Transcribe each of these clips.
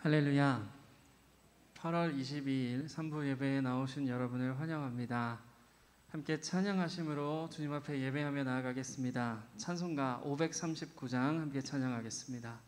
할렐루야. 8월 22일 3부 예배에 나오신 여러분을 환영합니다. 함께 찬양하심으로 주님 앞에 예배하며 나아가겠습니다. 찬송가 539장 함께 찬양하겠습니다.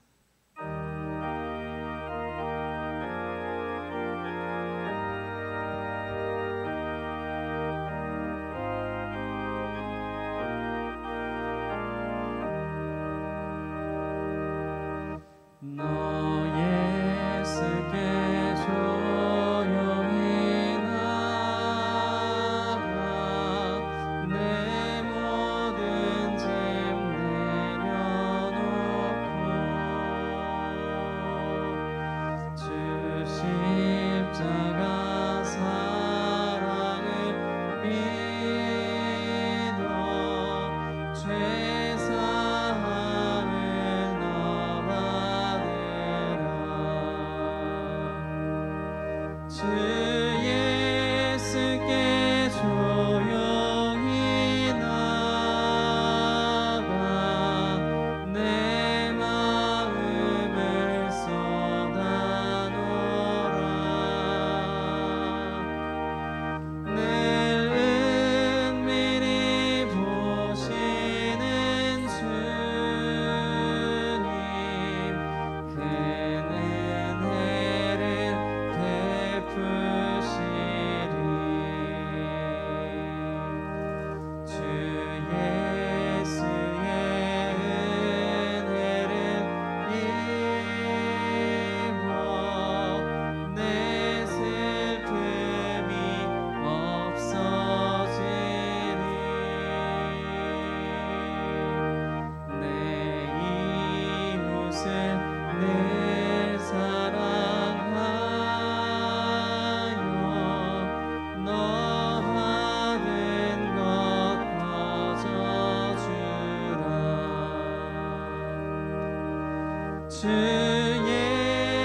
주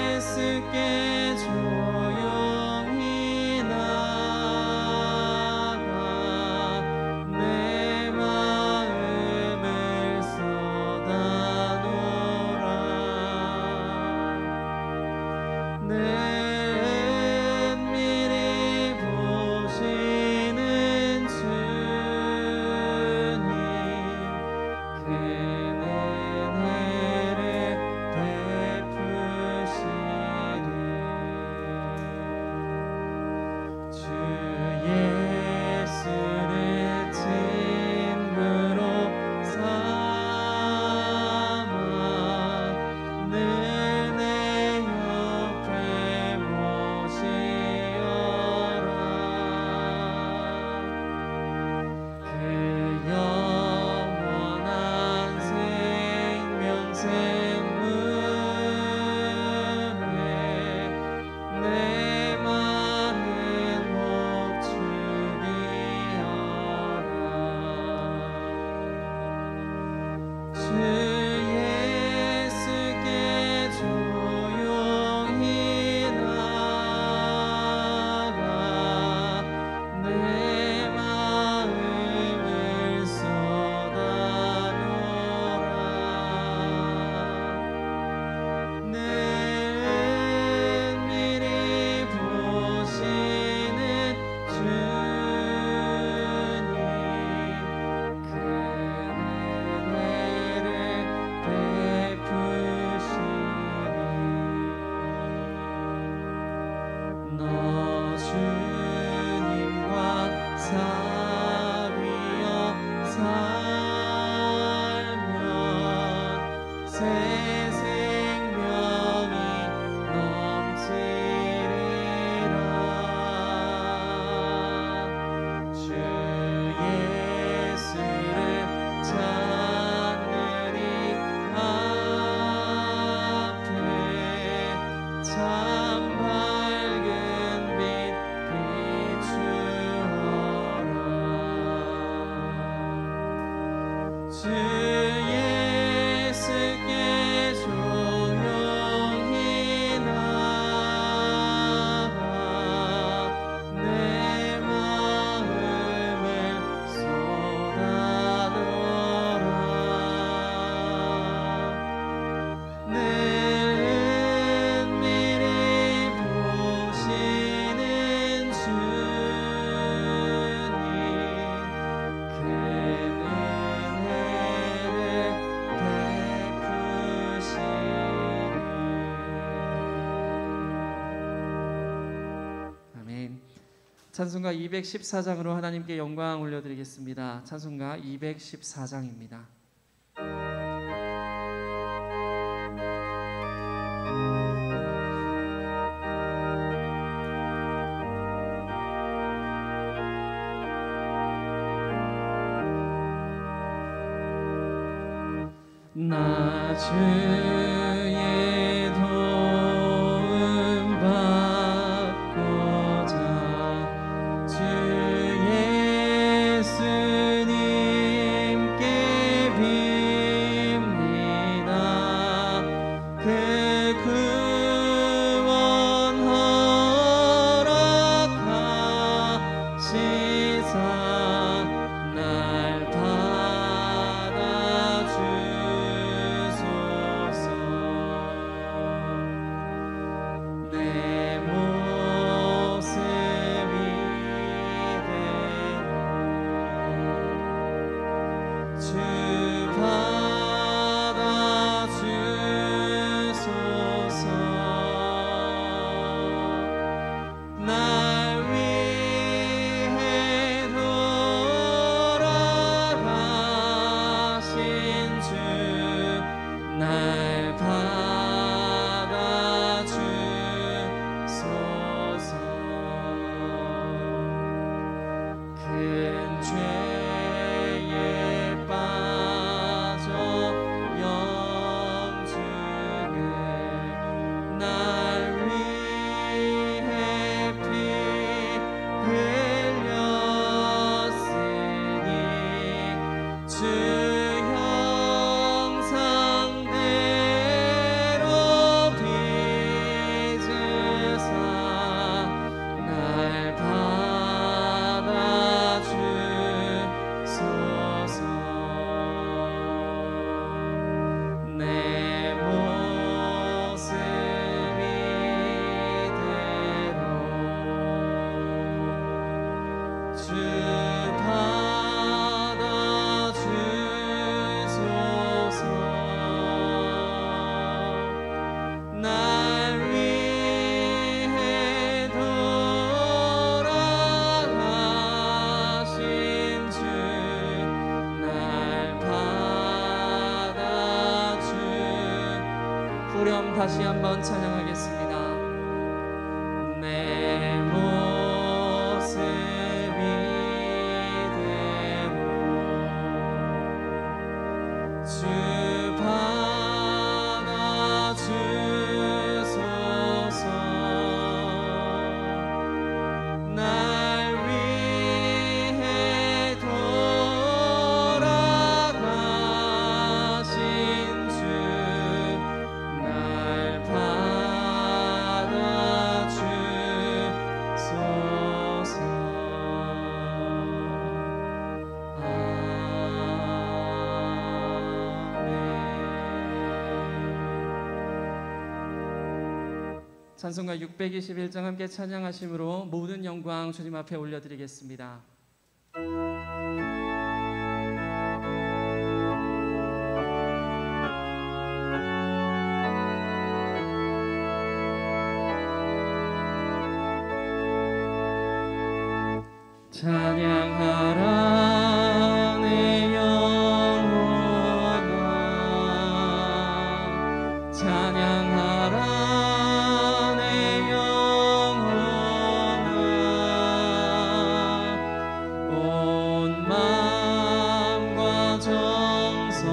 예수께 조용히 나가 내 마음을 쏟아놓으라. 내 은밀히 보시는 주님 그 내 은밀히 찬송가 214장으로 하나님께 영광 올려드리겠습니다. 찬송가 214장입니다. 나 주의 도움 받고자 주 예수님께 빕니다. 그 구원 허락하시사 날 내 모습이 되어 주 받아주소서. 날 위해 돌아가신 주 날 큰 죄에 빠져 영중에 날 위해 피 흘렸으니 주 형상대로 빚으사 날 내 모습이 되어 주 받아주소서. 날 위해 돌아가신 주 날 후렴 다시 한번 찬양하겠습니다. 내 모습이 되어 주 받아주소서. 날 위해 돌아가신 주 날 받아주소서. 찬송가 621장 함께 찬양하심으로 모든 영광 주님 앞에 올려드리겠습니다. 찬양하라 내 영혼아, 찬양하라 내 영혼아, 온 마음과 정성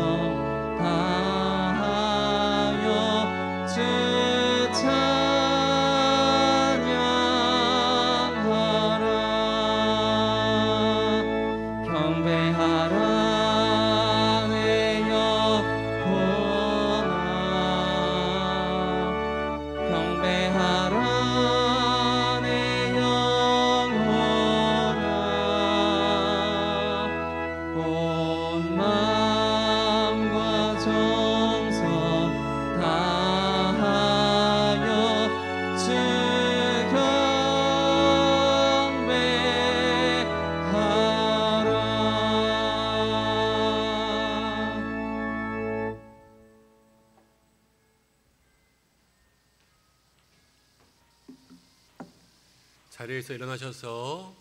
다하여 주 경배하라 내 영혼아, 경배하라 내 영혼아, 온 마음과 정성 다하여 주 자리에서 일어나셔서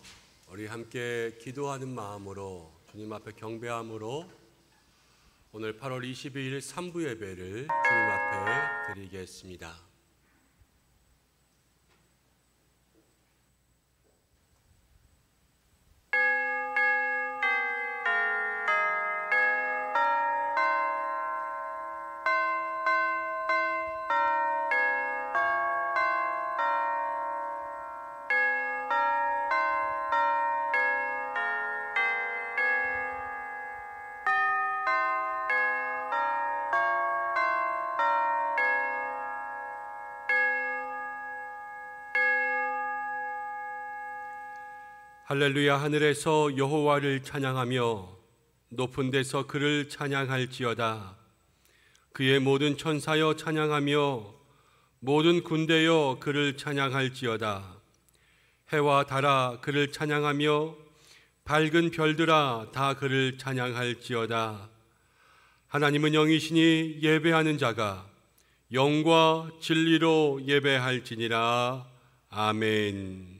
우리 함께 기도하는 마음으로 주님 앞에 경배함으로 오늘 8월 22일 3부 예배를 주님 앞에 드리겠습니다. 할렐루야. 하늘에서 여호와를 찬양하며 높은 데서 그를 찬양할지어다. 그의 모든 천사여 찬양하며 모든 군대여 그를 찬양할지어다. 해와 달아 그를 찬양하며 밝은 별들아 다 그를 찬양할지어다. 하나님은 영이시니 예배하는 자가 영과 진리로 예배할지니라. 아멘.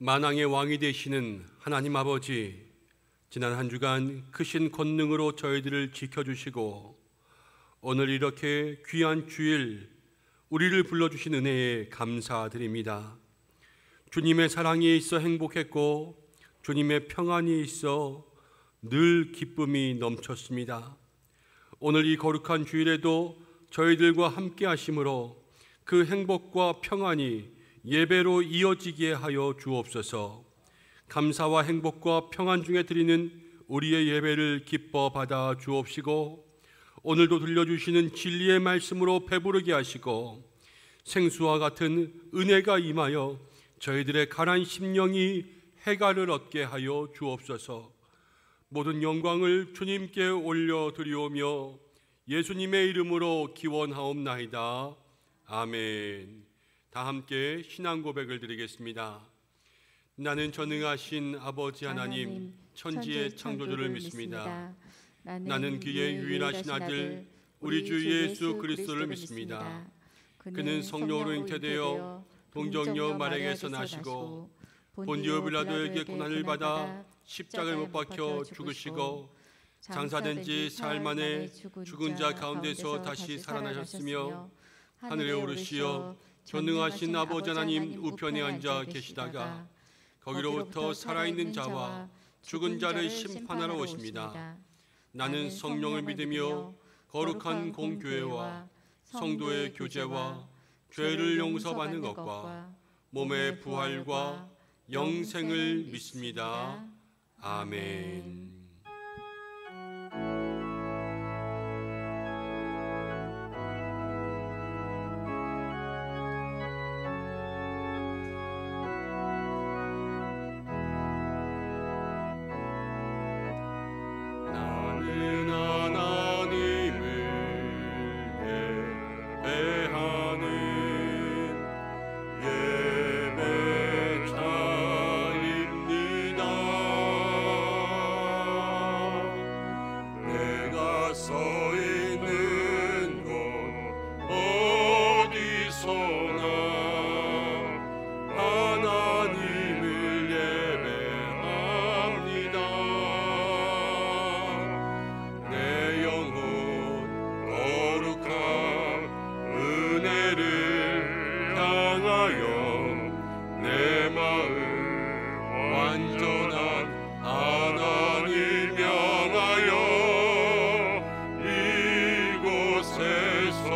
만왕의 왕이 되시는 하나님 아버지, 지난 한 주간 크신 권능으로 저희들을 지켜주시고 오늘 이렇게 귀한 주일 우리를 불러주신 은혜에 감사드립니다. 주님의 사랑이 있어 행복했고 주님의 평안이 있어 늘 기쁨이 넘쳤습니다. 오늘 이 거룩한 주일에도 저희들과 함께 하심으로 그 행복과 평안이 예배로 이어지게 하여 주옵소서. 감사와 행복과 평안 중에 드리는 우리의 예배를 기뻐 받아 주옵시고 오늘도 들려주시는 진리의 말씀으로 배부르게 하시고 생수와 같은 은혜가 임하여 저희들의 가난 심령이 해갈을 얻게 하여 주옵소서. 모든 영광을 주님께 올려드리오며 예수님의 이름으로 기원하옵나이다. 아멘. 다 함께 신앙 고백을 드리겠습니다. 나는 전능하신 아버지 하나님 천지의 창조주를 믿습니다. 나는 그의 유일하신 아들 우리 주 예수 그리스도를 믿습니다. 그는 성령으로 잉태되어 동정녀 마리아에게서 나시고 본디오 빌라도에게 고난을 받아 십자가에 못 박혀 죽으시고 장사된 지 사흘 만에 죽은 자 가운데서 다시 살아나셨으며 하늘에 오르시어 전능하신 아버지 하나님 우편에 앉아 계시다가 거기로부터 살아있는 자와 죽은 자를 심판하러 오십니다. 나는 성령을 믿으며 거룩한 공교회와 성도의 교제와 죄를 용서받는 것과 몸의 부활과 영생을 믿습니다. 아멘. 이곳에서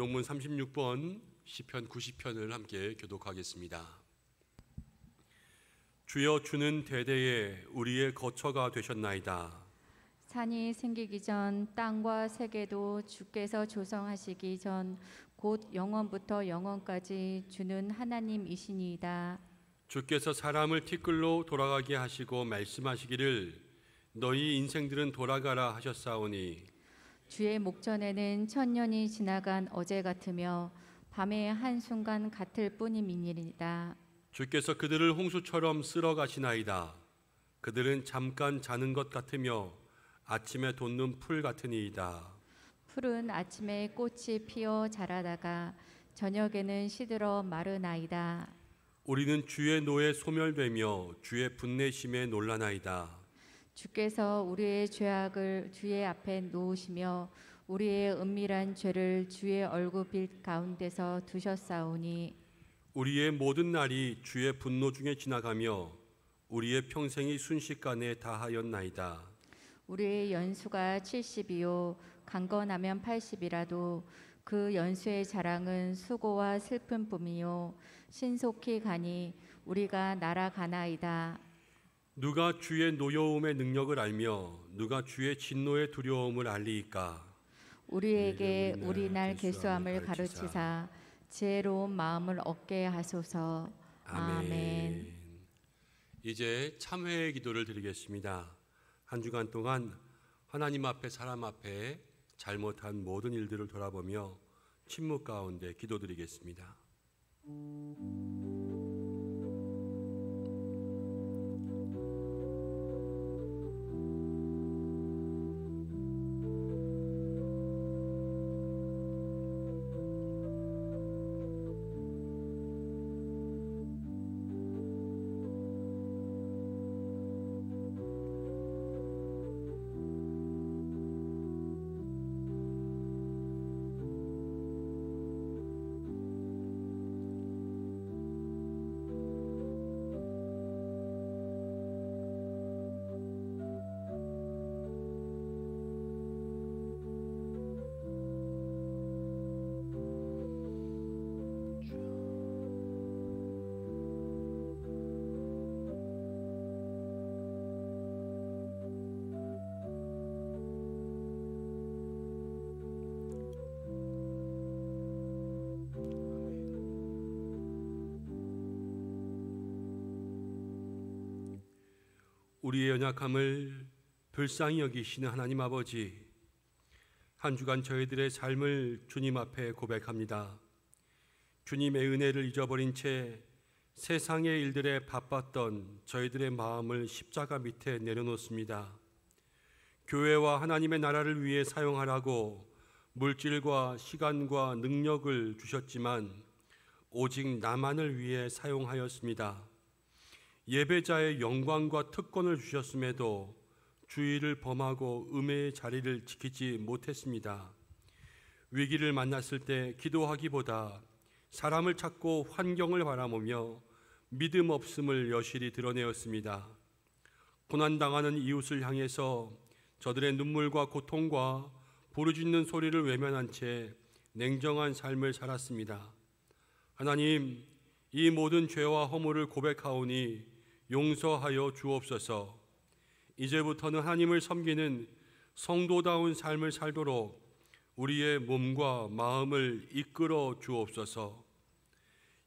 교동문 36번 시편 90편을 함께 교독하겠습니다. 주여, 주는 대대에 우리의 거처가 되셨나이다. 산이 생기기 전 땅과 세계도 주께서 조성하시기 전 곧 영원부터 영원까지 주는 하나님이시니이다. 주께서 사람을 티끌로 돌아가게 하시고 말씀하시기를 너희 인생들은 돌아가라 하셨사오니 주의 목전에는 천년이 지나간 어제 같으며 밤의 한순간 같을 뿐임이니이다. 주께서 그들을 홍수처럼 쓸어 가시나이다. 그들은 잠깐 자는 것 같으며 아침에 돋는 풀 같으니이다. 풀은 아침에 꽃이 피어 자라다가 저녁에는 시들어 마르나이다. 우리는 주의 노에 소멸되며 주의 분내심에 놀라나이다. 주께서 우리의 죄악을 주의 앞에 놓으시며 우리의 은밀한 죄를 주의 얼굴빛 가운데서 두셨사오니 우리의 모든 날이 주의 분노 중에 지나가며 우리의 평생이 순식간에 다하였나이다. 우리의 연수가 70이요 강건하면 80이라도 그 연수의 자랑은 수고와 슬픔뿐이요 신속히 가니 우리가 날아가나이다. 누가 주의 노여움의 능력을 알며 누가 주의 진노의 두려움을 알리이까? 우리에게 우리날 계수함을 가르치사 지혜로운 마음을 얻게 하소서. 아멘. 이제 참회의 기도를 드리겠습니다. 한 주간 동안 하나님 앞에 사람 앞에 잘못한 모든 일들을 돌아보며 침묵 가운데 기도드리겠습니다. 우리의 연약함을 불쌍히 여기시는 하나님 아버지, 한 주간 저희들의 삶을 주님 앞에 고백합니다. 주님의 은혜를 잊어버린 채 세상의 일들에 바빴던 저희들의 마음을 십자가 밑에 내려놓습니다. 교회와 하나님의 나라를 위해 사용하라고 물질과 시간과 능력을 주셨지만 오직 나만을 위해 사용하였습니다. 예배자의 영광과 특권을 주셨음에도 주의를 범하고 음해의 자리를 지키지 못했습니다. 위기를 만났을 때 기도하기보다 사람을 찾고 환경을 바라보며 믿음 없음을 여실히 드러내었습니다. 고난당하는 이웃을 향해서 저들의 눈물과 고통과 부르짖는 소리를 외면한 채 냉정한 삶을 살았습니다. 하나님, 이 모든 죄와 허물을 고백하오니 용서하여 주옵소서. 이제부터는 하나님을 섬기는 성도다운 삶을 살도록 우리의 몸과 마음을 이끌어 주옵소서.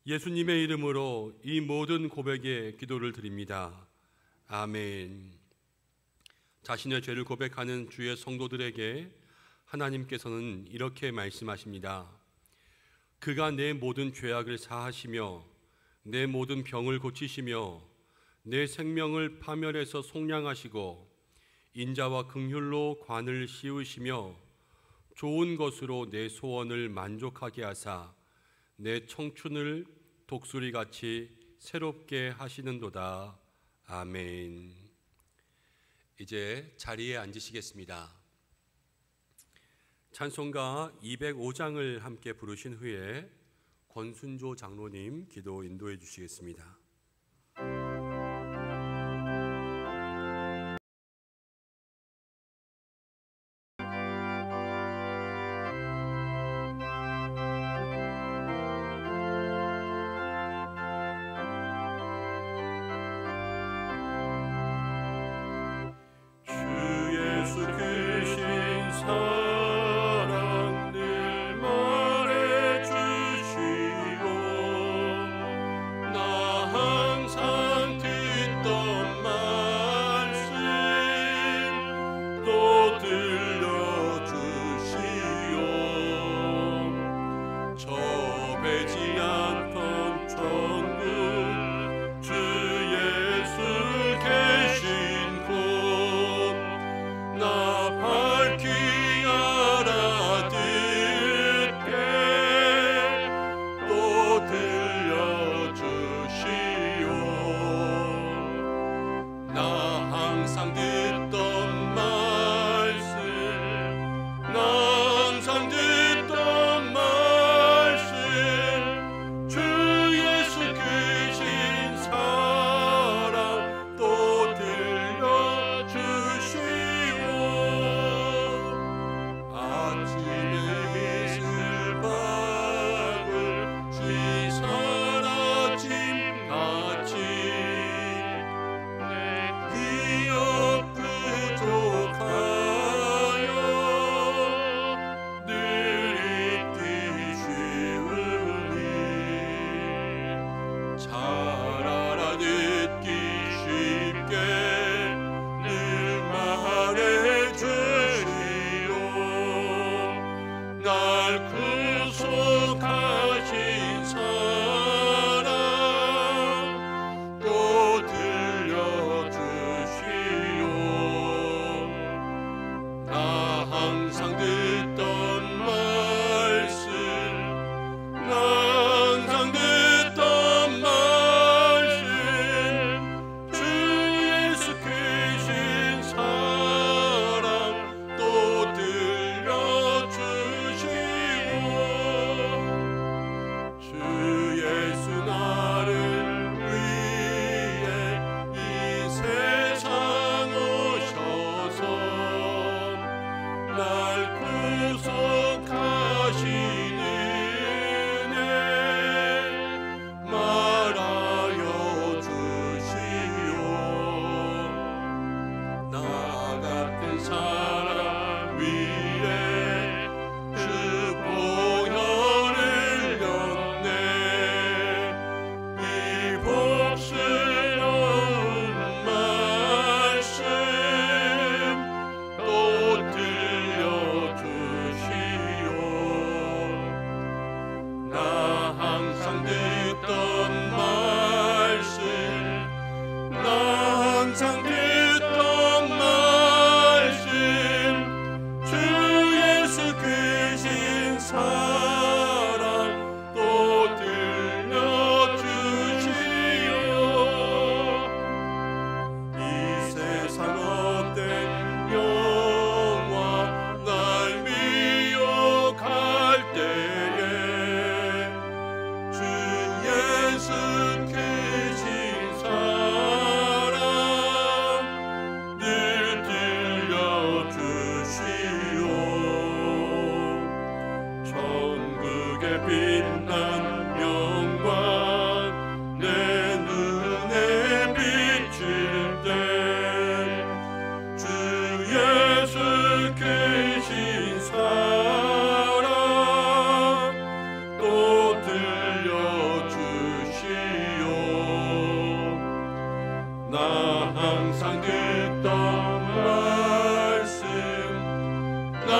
예수님의 이름으로 이 모든 고백에 기도를 드립니다. 아멘. 자신의 죄를 고백하는 주의 성도들에게 하나님께서는 이렇게 말씀하십니다. 그가 내 모든 죄악을 사하시며 내 모든 병을 고치시며 내 생명을 파멸해서 속량하시고 인자와 긍휼로 관을 씌우시며 좋은 것으로 내 소원을 만족하게 하사 내 청춘을 독수리같이 새롭게 하시는도다. 아멘. 이제 자리에 앉으시겠습니다. 찬송가 205장을 함께 부르신 후에 권순조 장로님 기도 인도해 주시겠습니다. 잘 알아듣기 쉽게 늘 말해주시오. 날 구속하신 사랑 또 들려주시오. 나 항상 듣던 말씀, 나 항상 듣던 말씀, 주 예수 크신 사랑 또 들려주시오. 주 예수 나를 위해 이 세상 오셔서 날 구속하신 은혜 말하여 주시오. 나 같은 사람 위에 주 보혈을 흘렸네. 이 복스러운 말씀 또 들려주시오. 나 항상 듣던 말씀, 나 항상 듣던 말씀, 주 예수 크신 사랑 또 들려주시오. 이 세상 어떤 영화 날 미혹할 때에 주 예수 크신 사랑 늘 들려주시오. 천국의 빛난 영광 내 눈에 비칠 때 주 예수 크신 사랑 또 들려주시오. 나 항상 듣던 말씀, 나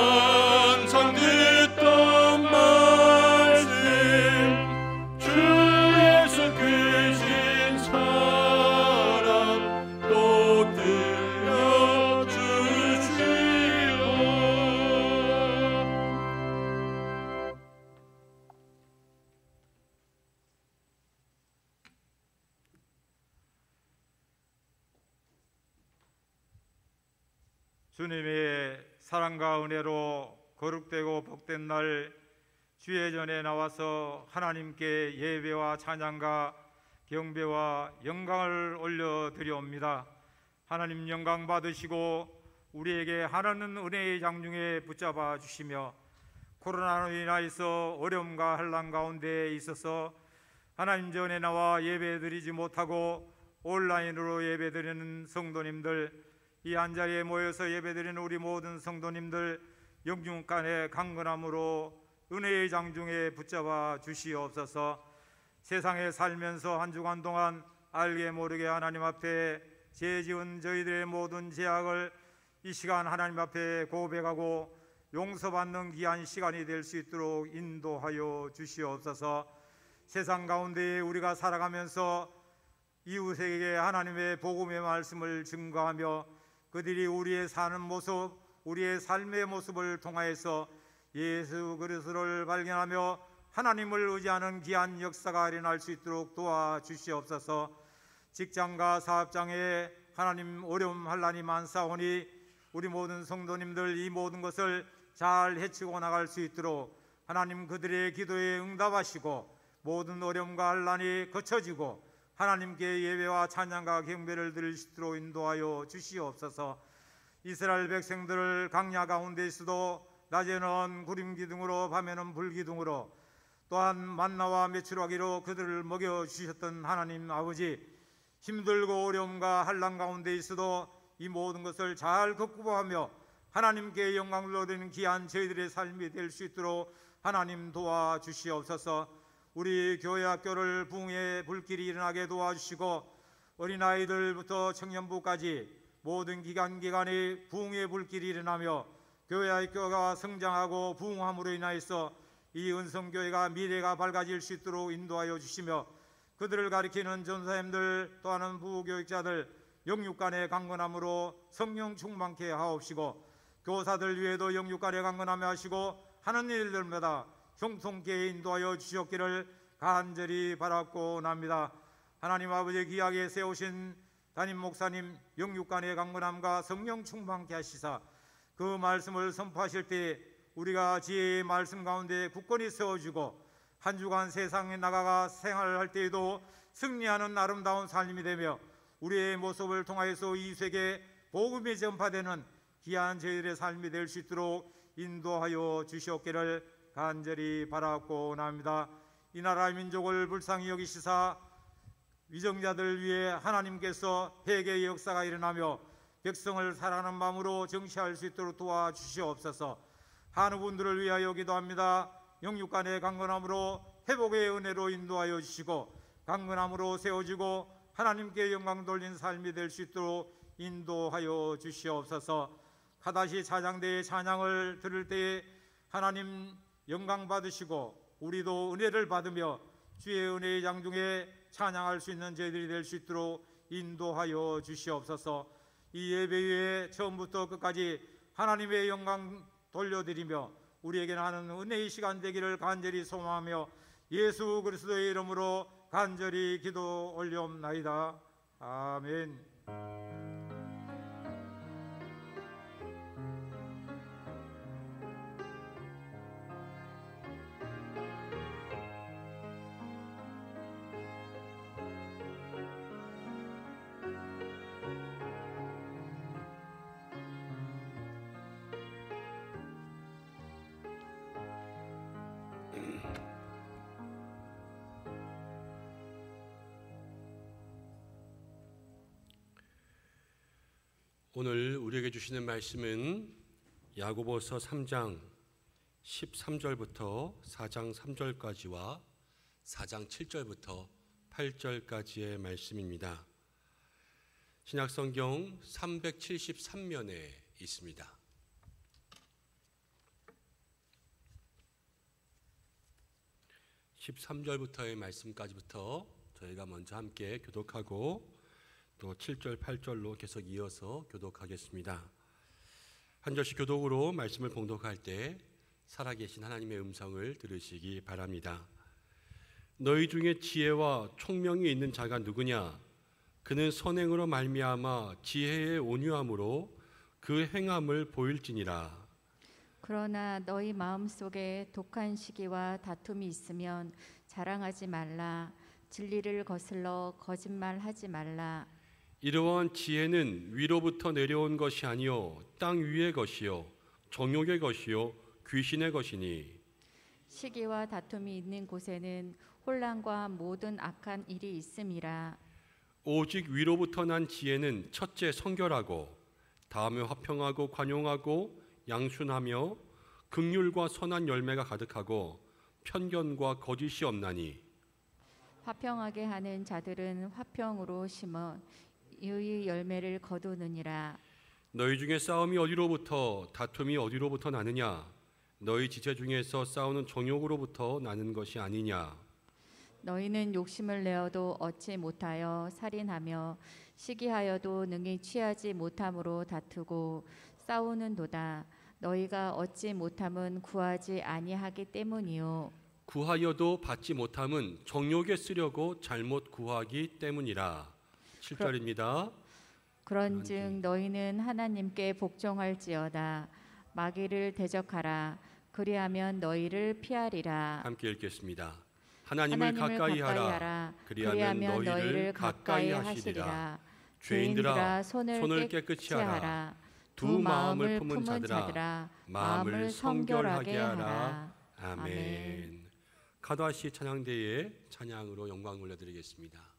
항상 듣던 말씀, 주 예수 크신 사랑 또 들려주시오. 주님의 사랑과 은혜로 거룩되고 복된 날 주의 전에 나와서 하나님께 예배와 찬양과 경배와 영광을 올려드리옵니다. 하나님 영광 받으시고 우리에게 하나는 은혜의 장중에 붙잡아 주시며 코로나로 인하여서 어려움과 환난 가운데 있어서 하나님 전에 나와 예배드리지 못하고 온라인으로 예배드리는 성도님들, 이 한자리에 모여서 예배드리는 우리 모든 성도님들 영중간의 강건함으로 은혜의 장중에 붙잡아 주시옵소서. 세상에 살면서 한 주간 동안 알게 모르게 하나님 앞에 죄 지은 저희들의 모든 죄악을 이 시간 하나님 앞에 고백하고 용서받는 귀한 시간이 될 수 있도록 인도하여 주시옵소서. 세상 가운데 우리가 살아가면서 이웃에게 하나님의 복음의 말씀을 증거하며 그들이 우리의 사는 모습, 우리의 삶의 모습을 통하여서 예수 그리스도를 발견하며 하나님을 의지하는 귀한 역사가 일어날 수 있도록 도와주시옵소서. 직장과 사업장에 하나님 어려움 환난이 많사오니 우리 모든 성도님들 이 모든 것을 잘 헤치고 나갈 수 있도록 하나님 그들의 기도에 응답하시고 모든 어려움과 환난이 거쳐지고 하나님께 예배와 찬양과 경배를 드릴 수 있도록 인도하여 주시옵소서. 이스라엘 백성들을 광야 가운데 있어도 낮에는 구름 기둥으로 밤에는 불 기둥으로 또한 만나와 메추라기로 그들을 먹여주셨던 하나님 아버지, 힘들고 어려움과 환난 가운데 있어도 이 모든 것을 잘 극복하며 하나님께 영광을 돌리는 귀한 저희들의 삶이 될 수 있도록 하나님 도와주시옵소서. 우리 교회 학교를 부흥의 불길이 일어나게 도와주시고 어린아이들부터 청년부까지 모든 기관이 부흥의 불길이 일어나며 교회 학교가 성장하고 부흥함으로 인하여서 이 은성교회가 미래가 밝아질 수 있도록 인도하여 주시며 그들을 가리키는 전사님들 또한 부교육자들 영육간의 강건함으로 성령 충만케 하옵시고 교사들 위에도 영육간의 강건함에 하시고 하는 일들마다 형통케 인도하여 주시옵기를 간절히 바랐고 납니다. 하나님 아버지 귀하게 세우신 담임 목사님 영육간의 강건함과 성령 충만케 하시사 그 말씀을 선포하실 때 우리가 지혜의 말씀 가운데 굳건히 세워주고 한 주간 세상에 나가가 생활할 때에도 승리하는 아름다운 삶이 되며 우리의 모습을 통하여서 이 세계에 복음이 전파되는 귀한 저희들의 삶이 될 수 있도록 인도하여 주시옵기를 간절히 바라고 납니다. 이 나라 민족을 불쌍히 여기시사 위정자들 위해 하나님께서 회개의 역사가 일어나며 백성을 사랑하는 마음으로 정치할 수 있도록 도와주시옵소서. 한우분들을 위하여 기도합니다. 영육간의 강건함으로 회복의 은혜로 인도하여 주시고 강건함으로 세워지고 하나님께 영광 돌린 삶이 될 수 있도록 인도하여 주시옵소서. 가다시 찬양대의 찬양을 들을 때에 하나님 영광 받으시고 우리도 은혜를 받으며 주의 은혜의 장중에 찬양할 수 있는 저희들이 될 수 있도록 인도하여 주시옵소서. 이 예배 위에 처음부터 끝까지 하나님의 영광 돌려드리며 우리에게 하는 은혜의 시간 되기를 간절히 소망하며 예수 그리스도의 이름으로 간절히 기도 올리옵나이다. 아멘. 오늘 우리에게 주시는 말씀은 야고보서 3장 13절부터 4장 3절까지와 4장 7절부터 8절까지의 말씀입니다. 신약성경 373면에 있습니다. (13절부터의) 말씀까지부터 저희가 먼저 함께 교독하고 또 7절, 8절로 계속 이어서 교독하겠습니다. 한 절씩 교독으로 말씀을 봉독할 때 살아계신 하나님의 음성을 들으시기 바랍니다. 너희 중에 지혜와 총명이 있는 자가 누구냐? 그는 선행으로 말미암아 지혜의 온유함으로 그 행함을 보일지니라. 그러나 너희 마음속에 독한 시기와 다툼이 있으면 자랑하지 말라. 진리를 거슬러 거짓말하지 말라. 이러한 지혜는 위로부터 내려온 것이 아니요 땅 위의 것이요 정욕의 것이요 귀신의 것이니 시기와 다툼이 있는 곳에는 혼란과 모든 악한 일이 있음이라. 오직 위로부터 난 지혜는 첫째 성결하고 다음에 화평하고 관용하고 양순하며 긍휼과 선한 열매가 가득하고 편견과 거짓이 없나니 화평하게 하는 자들은 화평으로 심어 의의 열매를 거두느니라. 너희 중에 싸움이 어디로부터 다툼이 어디로부터 나느냐? 너희 지체 중에서 싸우는 정욕으로부터 나는 것이 아니냐? 너희는 욕심을 내어도 얻지 못하여 살인하며 시기하여도 능히 취하지 못함으로 다투고 싸우는도다. 너희가 얻지 못함은 구하지 아니하기 때문이요 구하여도 받지 못함은 정욕에 쓰려고 잘못 구하기 때문이라. 7절입니다. 그런즉 너희는 하나님께 복종할지어다. 마귀를 대적하라. 그리하면 너희를 피하리라. 함께 읽겠습니다. 하나님을 가까이 하라. 그리하면 너희를 가까이 하시리라. 죄인들아 손을 깨끗이 하라. 두 마음을 품은 자들아 마음을 성결하게 하라. 아멘. 가다시 찬양대의 찬양으로 영광 올려드리겠습니다.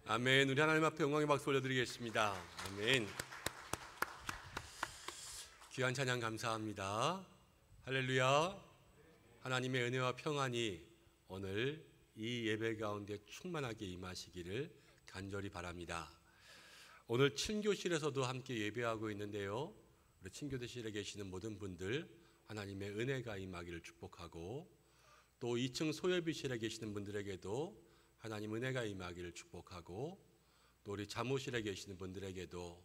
아멘. 우리 하나님 앞에 영광의 박수 올려드리겠습니다. 아멘. 귀한 찬양 감사합니다. 할렐루야. 하나님의 은혜와 평안이 오늘 이 예배 가운데 충만하게 임하시기를 간절히 바랍니다. 오늘 친교실에서도 함께 예배하고 있는데요, 우리 친교실에 계시는 모든 분들 하나님의 은혜가 임하기를 축복하고, 또 2층 소예비실에 계시는 분들에게도 하나님 은혜가 임하기를 축복하고, 또 우리 사무실에 계시는 분들에게도,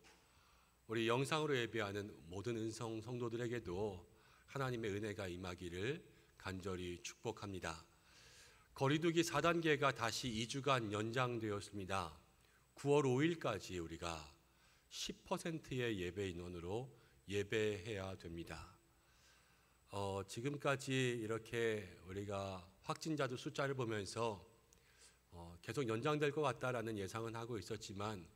우리 영상으로 예배하는 모든 은성 성도들에게도 하나님의 은혜가 임하기를 간절히 축복합니다. 거리두기 4단계가 다시 2주간 연장되었습니다. 9월 5일까지 우리가 10%의 예배 인원으로 예배해야 됩니다. 지금까지 이렇게 우리가 확진자들 숫자를 보면서 계속 연장될 것 같다라는 예상은 하고 있었지만,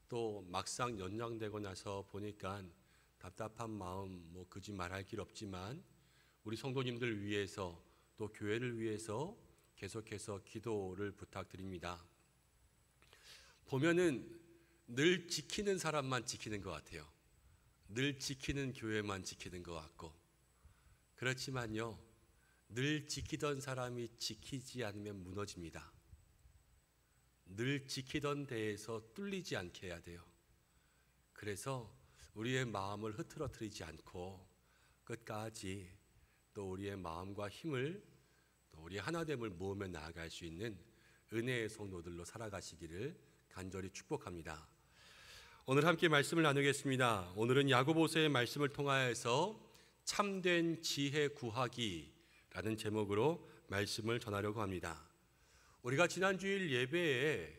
또 막상 연장되고 나서 보니까 답답한 마음 그지 말할 길 없지만, 우리 성도님들 위해서 또 교회를 위해서 계속해서 기도를 부탁드립니다. 보면은 늘 지키는 사람만 지키는 것 같아요. 늘 지키는 교회만 지키는 것 같고, 그렇지만요, 늘 지키던 사람이 지키지 않으면 무너집니다. 늘 지키던 데에서 뚫리지 않게 해야 돼요. 그래서 우리의 마음을 흐트러뜨리지 않고 끝까지 또 우리의 마음과 힘을, 또 우리의 하나됨을 모으며 나아갈 수 있는 은혜의 성도들로 살아가시기를 간절히 축복합니다. 오늘 함께 말씀을 나누겠습니다. 오늘은 야고보서의 말씀을 통하여서 참된 지혜 구하기라는 제목으로 말씀을 전하려고 합니다. 우리가 지난 주일 예배에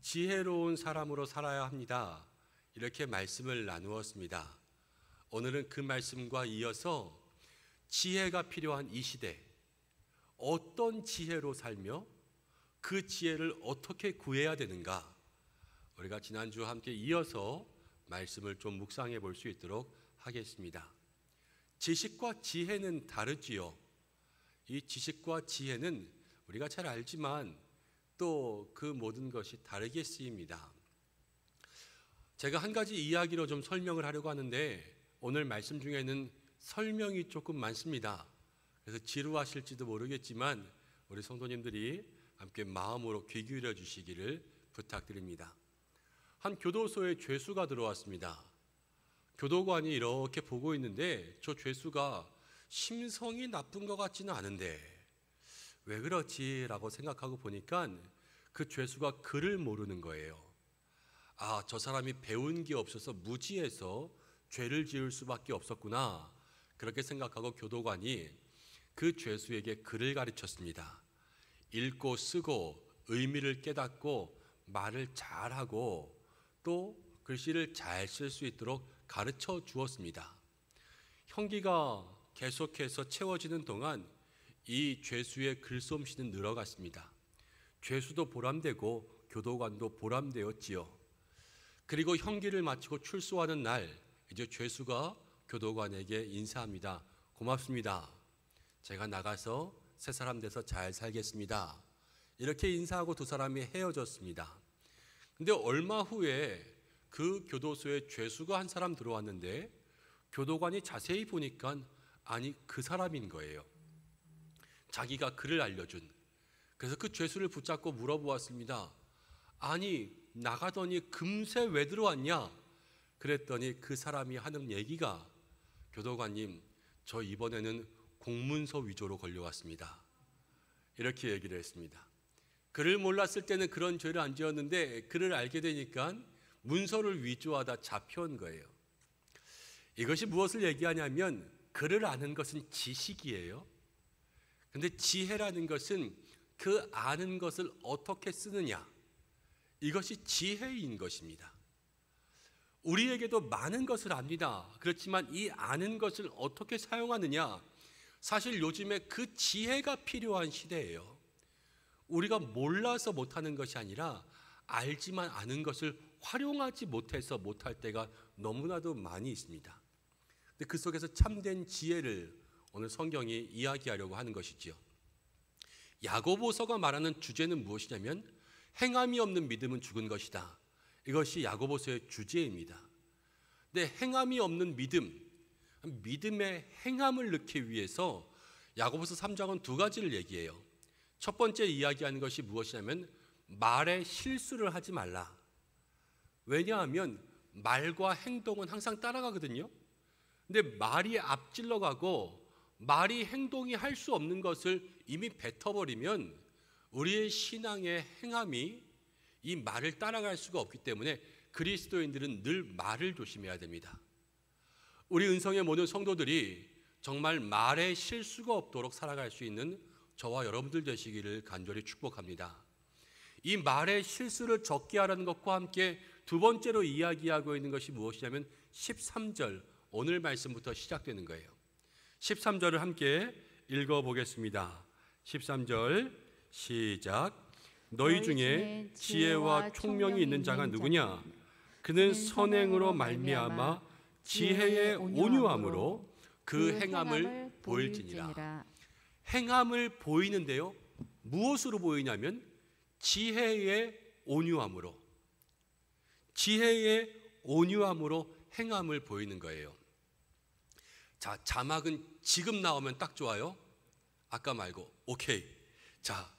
지혜로운 사람으로 살아야 합니다, 이렇게 말씀을 나누었습니다. 오늘은 그 말씀과 이어서 지혜가 필요한 이 시대, 어떤 지혜로 살며 그 지혜를 어떻게 구해야 되는가, 우리가 지난주 함께 이어서 말씀을 좀 묵상해 볼 수 있도록 하겠습니다. 지식과 지혜는 다르지요. 이 지식과 지혜는 우리가 잘 알지만 또 그 모든 것이 다르게 쓰입니다. 제가 한 가지 이야기로 좀 설명을 하려고 하는데, 오늘 말씀 중에는 설명이 조금 많습니다. 그래서 지루하실지도 모르겠지만 우리 성도님들이 함께 마음으로 귀 기울여 주시기를 부탁드립니다. 한 교도소에 죄수가 들어왔습니다. 교도관이 이렇게 보고 있는데 저 죄수가 심성이 나쁜 것 같지는 않은데 왜 그렇지? 라고 생각하고 보니까 그 죄수가 글을 모르는 거예요. 아, 저 사람이 배운 게 없어서 무지해서 죄를 지을 수밖에 없었구나, 그렇게 생각하고 교도관이 그 죄수에게 글을 가르쳤습니다. 읽고 쓰고 의미를 깨닫고 말을 잘하고 또 글씨를 잘 쓸 수 있도록 가르쳐 주었습니다. 형기가 계속해서 채워지는 동안 이 죄수의 글솜씨는 늘어갔습니다. 죄수도 보람되고 교도관도 보람되었지요. 그리고 형기를 마치고 출소하는 날, 이제 죄수가 교도관에게 인사합니다. 고맙습니다. 제가 나가서 새 사람 돼서 잘 살겠습니다. 이렇게 인사하고 두 사람이 헤어졌습니다. 근데 얼마 후에 그 교도소에 죄수가 한 사람 들어왔는데 교도관이 자세히 보니까 아니, 그 사람인 거예요. 자기가 글을 알려준. 그래서 그 죄수를 붙잡고 물어보았습니다. 아니, 나가더니 금세 왜 들어왔냐? 그랬더니 그 사람이 하는 얘기가, 교도관님, 저 이번에는 공문서 위조로 걸려왔습니다. 이렇게 얘기를 했습니다. 글을 몰랐을 때는 그런 죄를 안 지었는데 글을 알게 되니까 문서를 위조하다 잡혀온 거예요. 이것이 무엇을 얘기하냐면, 글을 아는 것은 지식이에요. 근데 지혜라는 것은 그 아는 것을 어떻게 쓰느냐, 이것이 지혜인 것입니다. 우리에게도 많은 것을 압니다. 그렇지만 이 아는 것을 어떻게 사용하느냐, 사실 요즘에 그 지혜가 필요한 시대예요. 우리가 몰라서 못하는 것이 아니라 알지만 아는 것을 활용하지 못해서 못할 때가 너무나도 많이 있습니다. 근데 그 속에서 참된 지혜를 오늘 성경이 이야기하려고 하는 것이지요. 야고보서가 말하는 주제는 무엇이냐면 행함이 없는 믿음은 죽은 것이다. 이것이 야고보서의 주제입니다. 근데 행함이 없는 믿음의 행함을 넣기 위해서 야고보서 3장은 두 가지를 얘기해요. 첫 번째 이야기하는 것이 무엇이냐면 말에 실수를 하지 말라. 왜냐하면 말과 행동은 항상 따라가거든요. 근데 말이 앞질러 가고 말이 행동이 할 수 없는 것을 이미 뱉어버리면 우리의 신앙의 행함이 이 말을 따라갈 수가 없기 때문에 그리스도인들은 늘 말을 조심해야 됩니다. 우리 은성의 모든 성도들이 정말 말에 실수가 없도록 살아갈 수 있는 저와 여러분들 되시기를 간절히 축복합니다. 이 말의 실수를 적게 하라는 것과 함께 두 번째로 이야기하고 있는 것이 무엇이냐면 13절 오늘 말씀부터 시작되는 거예요. 13절을 함께 읽어보겠습니다. 13절 시작. 너희 중에 지혜와 총명이 있는 자가 누구냐? 그는 선행으로 말미암아 지혜의 온유함으로 그 행함을 보일지니라. 행함을 보이는데요, 무엇으로 보이냐면 지혜의 온유함으로, 지혜의 온유함으로 행함을 보이는 거예요. 자, 자막은 지금 나오면 딱 좋아요. 아까 말고 오케이. 자,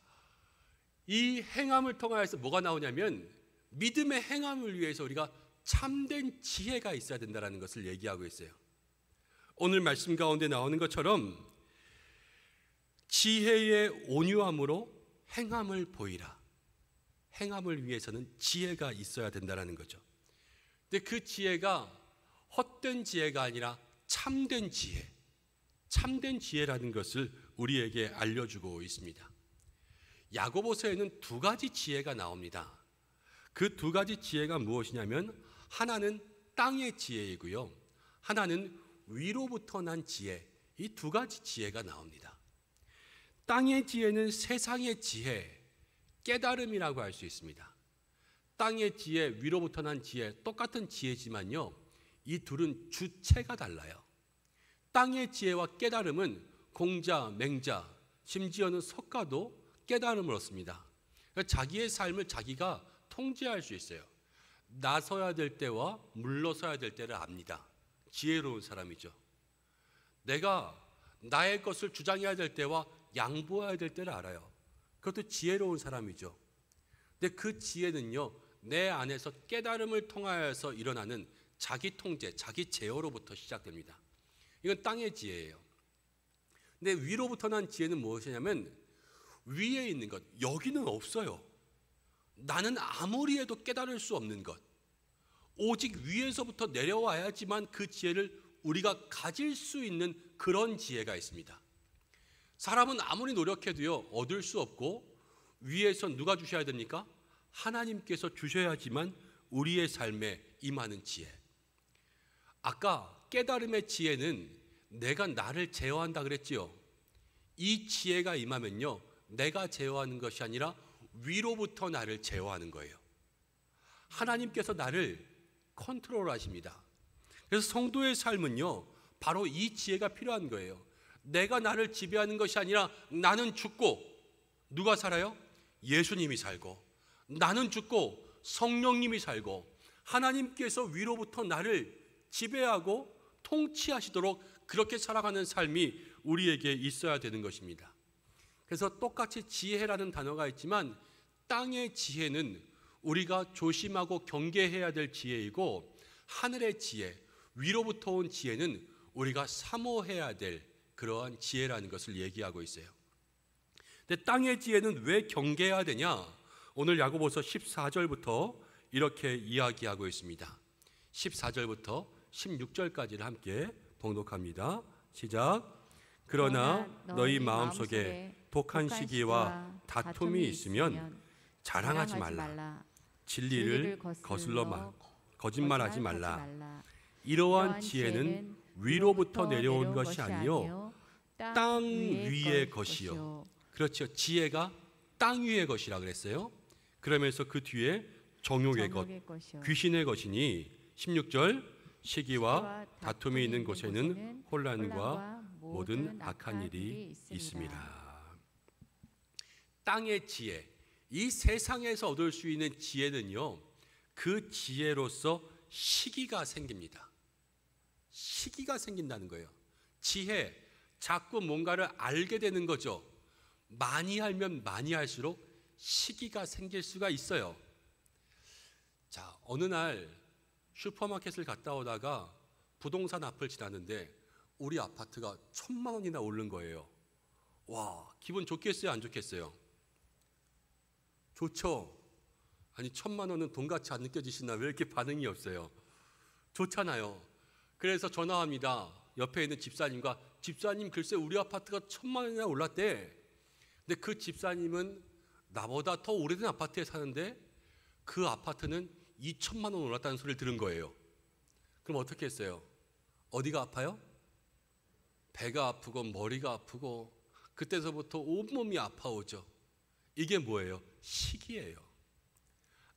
이 행함을 통하여서 뭐가 나오냐면 믿음의 행함을 위해서 우리가 참된 지혜가 있어야 된다는 것을 얘기하고 있어요. 오늘 말씀 가운데 나오는 것처럼 지혜의 온유함으로 행함을 보이라. 행함을 위해서는 지혜가 있어야 된다는 거죠. 근데 그 지혜가 헛된 지혜가 아니라 참된 지혜, 참된 지혜라는 것을 우리에게 알려주고 있습니다. 야고보서에는 두 가지 지혜가 나옵니다. 그 두 가지 지혜가 무엇이냐면 하나는 땅의 지혜이고요, 하나는 위로부터 난 지혜. 이 두 가지 지혜가 나옵니다. 땅의 지혜는 세상의 지혜, 깨달음이라고 할 수 있습니다. 땅의 지혜, 위로부터 난 지혜, 똑같은 지혜지만요, 이 둘은 주체가 달라요. 땅의 지혜와 깨달음은 공자, 맹자, 심지어는 석가도 깨달음을 얻습니다. 자기의 삶을 자기가 통제할 수 있어요. 나서야 될 때와 물러서야 될 때를 압니다. 지혜로운 사람이죠. 내가 나의 것을 주장해야 될 때와 양보해야 될 때를 알아요. 그것도 지혜로운 사람이죠. 근데 그 지혜는요, 내 안에서 깨달음을 통하여서 일어나는 자기 통제, 자기 제어로부터 시작됩니다. 이건 땅의 지혜예요. 근데 위로부터 난 지혜는 무엇이냐면 위에 있는 것, 여기는 없어요. 나는 아무리 해도 깨달을 수 없는 것, 오직 위에서부터 내려와야지만 그 지혜를 우리가 가질 수 있는 그런 지혜가 있습니다. 사람은 아무리 노력해도요, 얻을 수 없고 위에서 누가 주셔야 됩니까? 하나님께서 주셔야지만 우리의 삶에 임하는 지혜. 아까 깨달음의 지혜는 내가 나를 제어한다 그랬지요. 이 지혜가 임하면요, 내가 제어하는 것이 아니라 위로부터 나를 제어하는 거예요. 하나님께서 나를 컨트롤하십니다. 그래서 성도의 삶은요, 바로 이 지혜가 필요한 거예요. 내가 나를 지배하는 것이 아니라 나는 죽고 누가 살아요? 예수님이 살고, 나는 죽고 성령님이 살고, 하나님께서 위로부터 나를 지배하고 통치하시도록 그렇게 살아가는 삶이 우리에게 있어야 되는 것입니다. 그래서 똑같이 지혜라는 단어가 있지만 땅의 지혜는 우리가 조심하고 경계해야 될 지혜이고, 하늘의 지혜, 위로부터 온 지혜는 우리가 사모해야 될 그러한 지혜라는 것을 얘기하고 있어요. 근데 땅의 지혜는 왜 경계해야 되냐? 오늘 야고보서 14절부터 이렇게 이야기하고 있습니다. 14절부터 16절까지를 함께 봉독합니다. 시작. 그러나 너희 마음속에 독한 시기와 다툼이 있으면 자랑하지 말라. 진리를 거슬러 거짓말하지 말라. 이러한 지혜는 위로부터 내려온 것이 아니요 땅 위의 것이요. 그렇죠. 지혜가 땅 위의 것이라 그랬어요. 그러면서 그 뒤에 정욕의 것, 귀신의 것이니 16절 시기와 다툼이 있는 곳에는 혼란과 모든 악한 일이 있습니다. 땅의 지혜, 이 세상에서 얻을 수 있는 지혜는요, 그 지혜로서 시기가 생깁니다. 시기가 생긴다는 거예요. 지혜, 자꾸 뭔가를 알게 되는 거죠. 많이 알면 많이 할수록 시기가 생길 수가 있어요. 자, 어느 날 슈퍼마켓을 갔다 오다가 부동산 앞을 지났는데 우리 아파트가 1,000만 원이나 오른 거예요. 와, 기분 좋겠어요, 안 좋겠어요? 좋죠. 아니, 1,000만 원은 돈같이 안 느껴지시나? 왜 이렇게 반응이 없어요? 좋잖아요. 그래서 전화합니다. 옆에 있는 집사님과, 집사님, 글쎄 우리 아파트가 1,000만 원이나 올랐대. 근데 그 집사님은 나보다 더 오래된 아파트에 사는데 그 아파트는 2,000만 원 올랐다는 소리를 들은 거예요. 그럼 어떻게 했어요? 어디가 아파요? 배가 아프고 머리가 아프고 그때서부터 온몸이 아파오죠. 이게 뭐예요? 시기예요.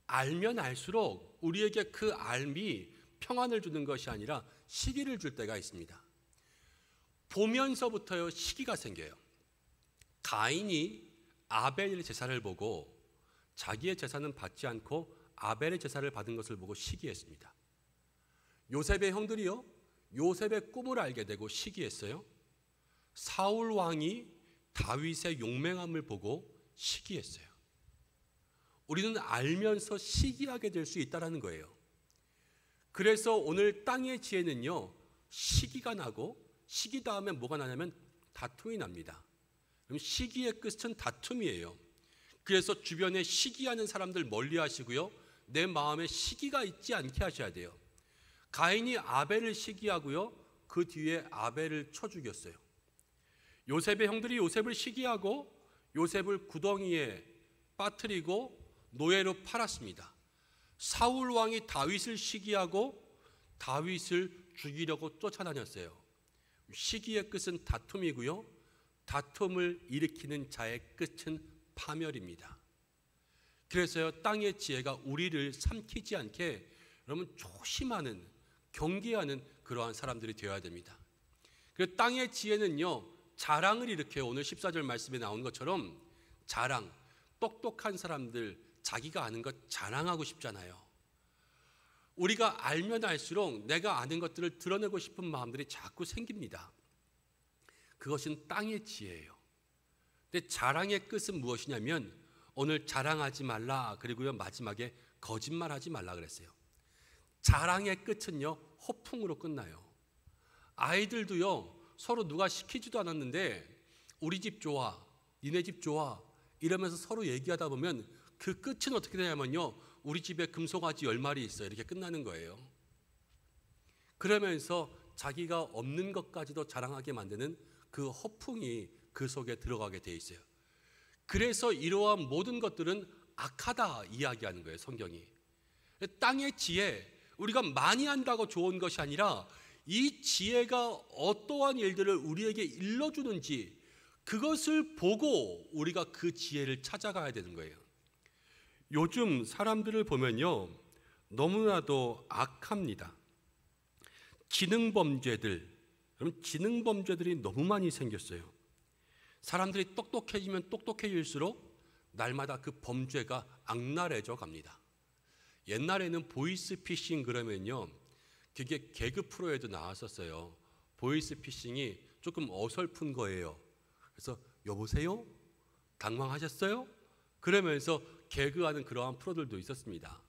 알면 알수록 우리에게 그 알미 평안을 주는 것이 아니라 시기를 줄 때가 있습니다. 보면서부터요, 시기가 생겨요. 가인이 아벨의 제사를 보고 자기의 제사는 받지 않고 아벨의 제사를 받은 것을 보고 시기했습니다. 요셉의 형들이요, 요셉의 꿈을 알게 되고 시기했어요. 사울 왕이 다윗의 용맹함을 보고 시기했어요. 우리는 알면서 시기하게 될 수 있다는 거예요. 그래서 오늘 땅의 지혜는요, 시기가 나고 시기 다음에 뭐가 나냐면 다툼이 납니다. 그럼 시기의 끝은 다툼이에요. 그래서 주변에 시기하는 사람들 멀리 하시고요, 내 마음에 시기가 있지 않게 하셔야 돼요. 가인이 아벨을 시기하고요, 그 뒤에 아벨을 쳐 죽였어요. 요셉의 형들이 요셉을 시기하고 요셉을 구덩이에 빠뜨리고 노예로 팔았습니다. 사울 왕이 다윗을 시기하고 다윗을 죽이려고 쫓아다녔어요. 시기의 끝은 다툼이고요, 다툼을 일으키는 자의 끝은 파멸입니다. 그래서요, 땅의 지혜가 우리를 삼키지 않게 여러분 조심하는, 경계하는 그러한 사람들이 되어야 됩니다. 그래서 땅의 지혜는요, 자랑을 일으켜요. 오늘 14절 말씀에 나온 것처럼 자랑, 똑똑한 사람들 자기가 아는 것 자랑하고 싶잖아요. 우리가 알면 알수록 내가 아는 것들을 드러내고 싶은 마음들이 자꾸 생깁니다. 그것은 땅의 지혜예요. 근데 자랑의 끝은 무엇이냐면 오늘 자랑하지 말라, 그리고요 마지막에 거짓말하지 말라 그랬어요. 자랑의 끝은요 허풍으로 끝나요. 아이들도요 서로 누가 시키지도 않았는데 우리 집 좋아, 니네 집 좋아 이러면서 서로 얘기하다 보면 그 끝은 어떻게 되냐면요, 우리 집에 금송아지 10마리 있어요 이렇게 끝나는 거예요. 그러면서 자기가 없는 것까지도 자랑하게 만드는 그 허풍이 그 속에 들어가게 돼 있어요. 그래서 이러한 모든 것들은 악하다 이야기하는 거예요, 성경이. 땅의 지혜, 우리가 많이 한다고 좋은 것이 아니라 이 지혜가 어떠한 일들을 우리에게 일러주는지 그것을 보고 우리가 그 지혜를 찾아가야 되는 거예요. 요즘 사람들을 보면요 너무나도 악합니다. 지능범죄들, 여러분 지능범죄들이 너무 많이 생겼어요. 사람들이 똑똑해지면 똑똑해질수록 날마다 그 범죄가 악랄해져 갑니다. 옛날에는 보이스피싱 그러면요 그게 개그 프로에도 나왔었어요. 보이스피싱이 조금 어설픈 거예요. 그래서 여보세요? 당황하셨어요? 그러면서 개그하는 그러한 프로들도 있었습니다.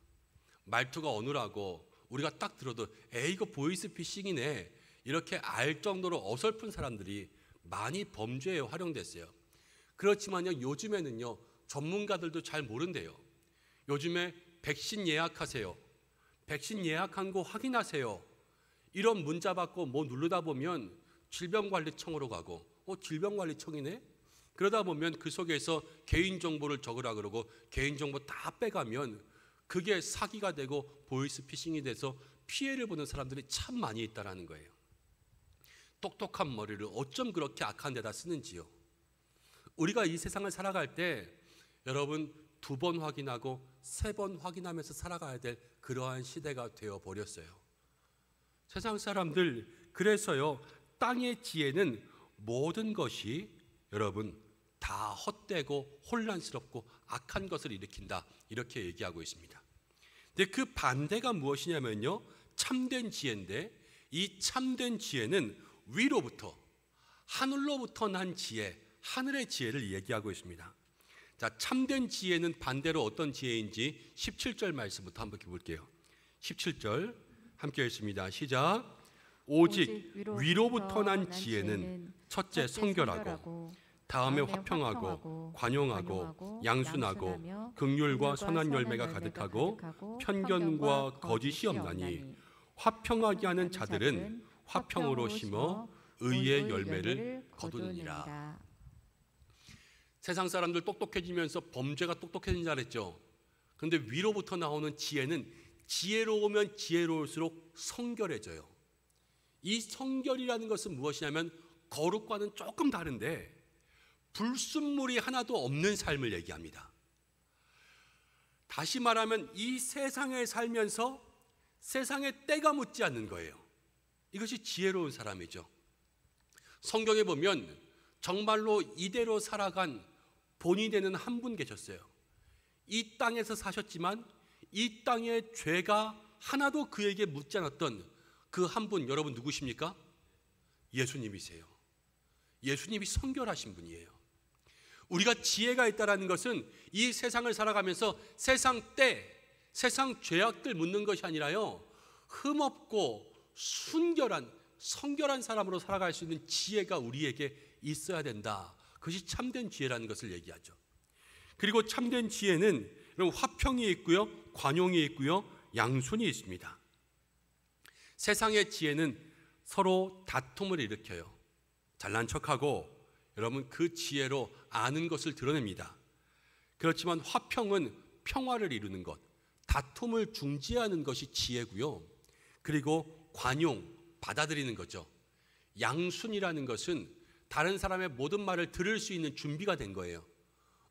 말투가 어눌하고 우리가 딱 들어도 에이 이거 보이스피싱이네 이렇게 알 정도로 어설픈 사람들이 많이 범죄에 활용됐어요. 그렇지만요 요즘에는요 전문가들도 잘 모른대요. 요즘에 백신 예약하세요, 백신 예약한 거 확인하세요 이런 문자 받고 뭐 누르다 보면 질병관리청으로 가고 질병관리청이네? 그러다 보면 그 속에서 개인정보를 적으라 그러고 개인정보 다 빼가면 그게 사기가 되고 보이스피싱이 돼서 피해를 보는 사람들이 참 많이 있다는 거예요. 똑똑한 머리를 어쩜 그렇게 악한 데다 쓰는지요. 우리가 이 세상을 살아갈 때 여러분 2번 확인하고 3번 확인하면서 살아가야 될 그러한 시대가 되어버렸어요. 세상 사람들 그래서요 땅의 지혜는 모든 것이 여러분 다 헛되고 혼란스럽고 악한 것을 일으킨다, 이렇게 얘기하고 있습니다. 근데 그 반대가 무엇이냐면요, 참된 지혜인데, 이 참된 지혜는 위로부터, 하늘로부터 난 지혜, 하늘의 지혜를 얘기하고 있습니다. 자, 참된 지혜는 반대로 어떤 지혜인지 17절 말씀부터 한번 볼게요. 17절 함께 읽습니다. 시작. 오직 위로부터 난 지혜는 첫째 성결하고, 다음에 화평하고, 관용하고, 양순하고, 긍휼과 선한 열매가 가득하고, 편견과 거짓이 없나니, 화평하게 하는 자들은 화평으로 심어 의의 열매를 거두느니라. 세상 사람들 똑똑해지면서 범죄가 똑똑해진다 그랬죠. 그런데 위로부터 나오는 지혜는 지혜로우면 지혜로울수록 성결해져요. 이 성결이라는 것은 무엇이냐면 거룩과는 조금 다른데 불순물이 하나도 없는 삶을 얘기합니다. 다시 말하면 이 세상에 살면서 세상에 때가 묻지 않는 거예요. 이것이 지혜로운 사람이죠. 성경에 보면 정말로 이대로 살아간 본이 되는 한 분 계셨어요. 이 땅에서 사셨지만 이 땅의 죄가 하나도 그에게 묻지 않았던 그 한 분, 여러분 누구십니까? 예수님이세요. 예수님이 성결하신 분이에요. 우리가 지혜가 있다는 것은 이 세상을 살아가면서 세상 때, 세상 죄악들 묻는 것이 아니라요, 흠없고 순결한, 성결한 사람으로 살아갈 수 있는 지혜가 우리에게 있어야 된다. 그것이 참된 지혜라는 것을 얘기하죠. 그리고 참된 지혜는 화평이 있고요, 관용이 있고요, 양순이 있습니다. 세상의 지혜는 서로 다툼을 일으켜요. 잘난 척하고 여러분 그 지혜로 아는 것을 드러냅니다. 그렇지만 화평은 평화를 이루는 것, 다툼을 중지하는 것이 지혜고요. 그리고 관용, 받아들이는 거죠. 양순이라는 것은 다른 사람의 모든 말을 들을 수 있는 준비가 된 거예요.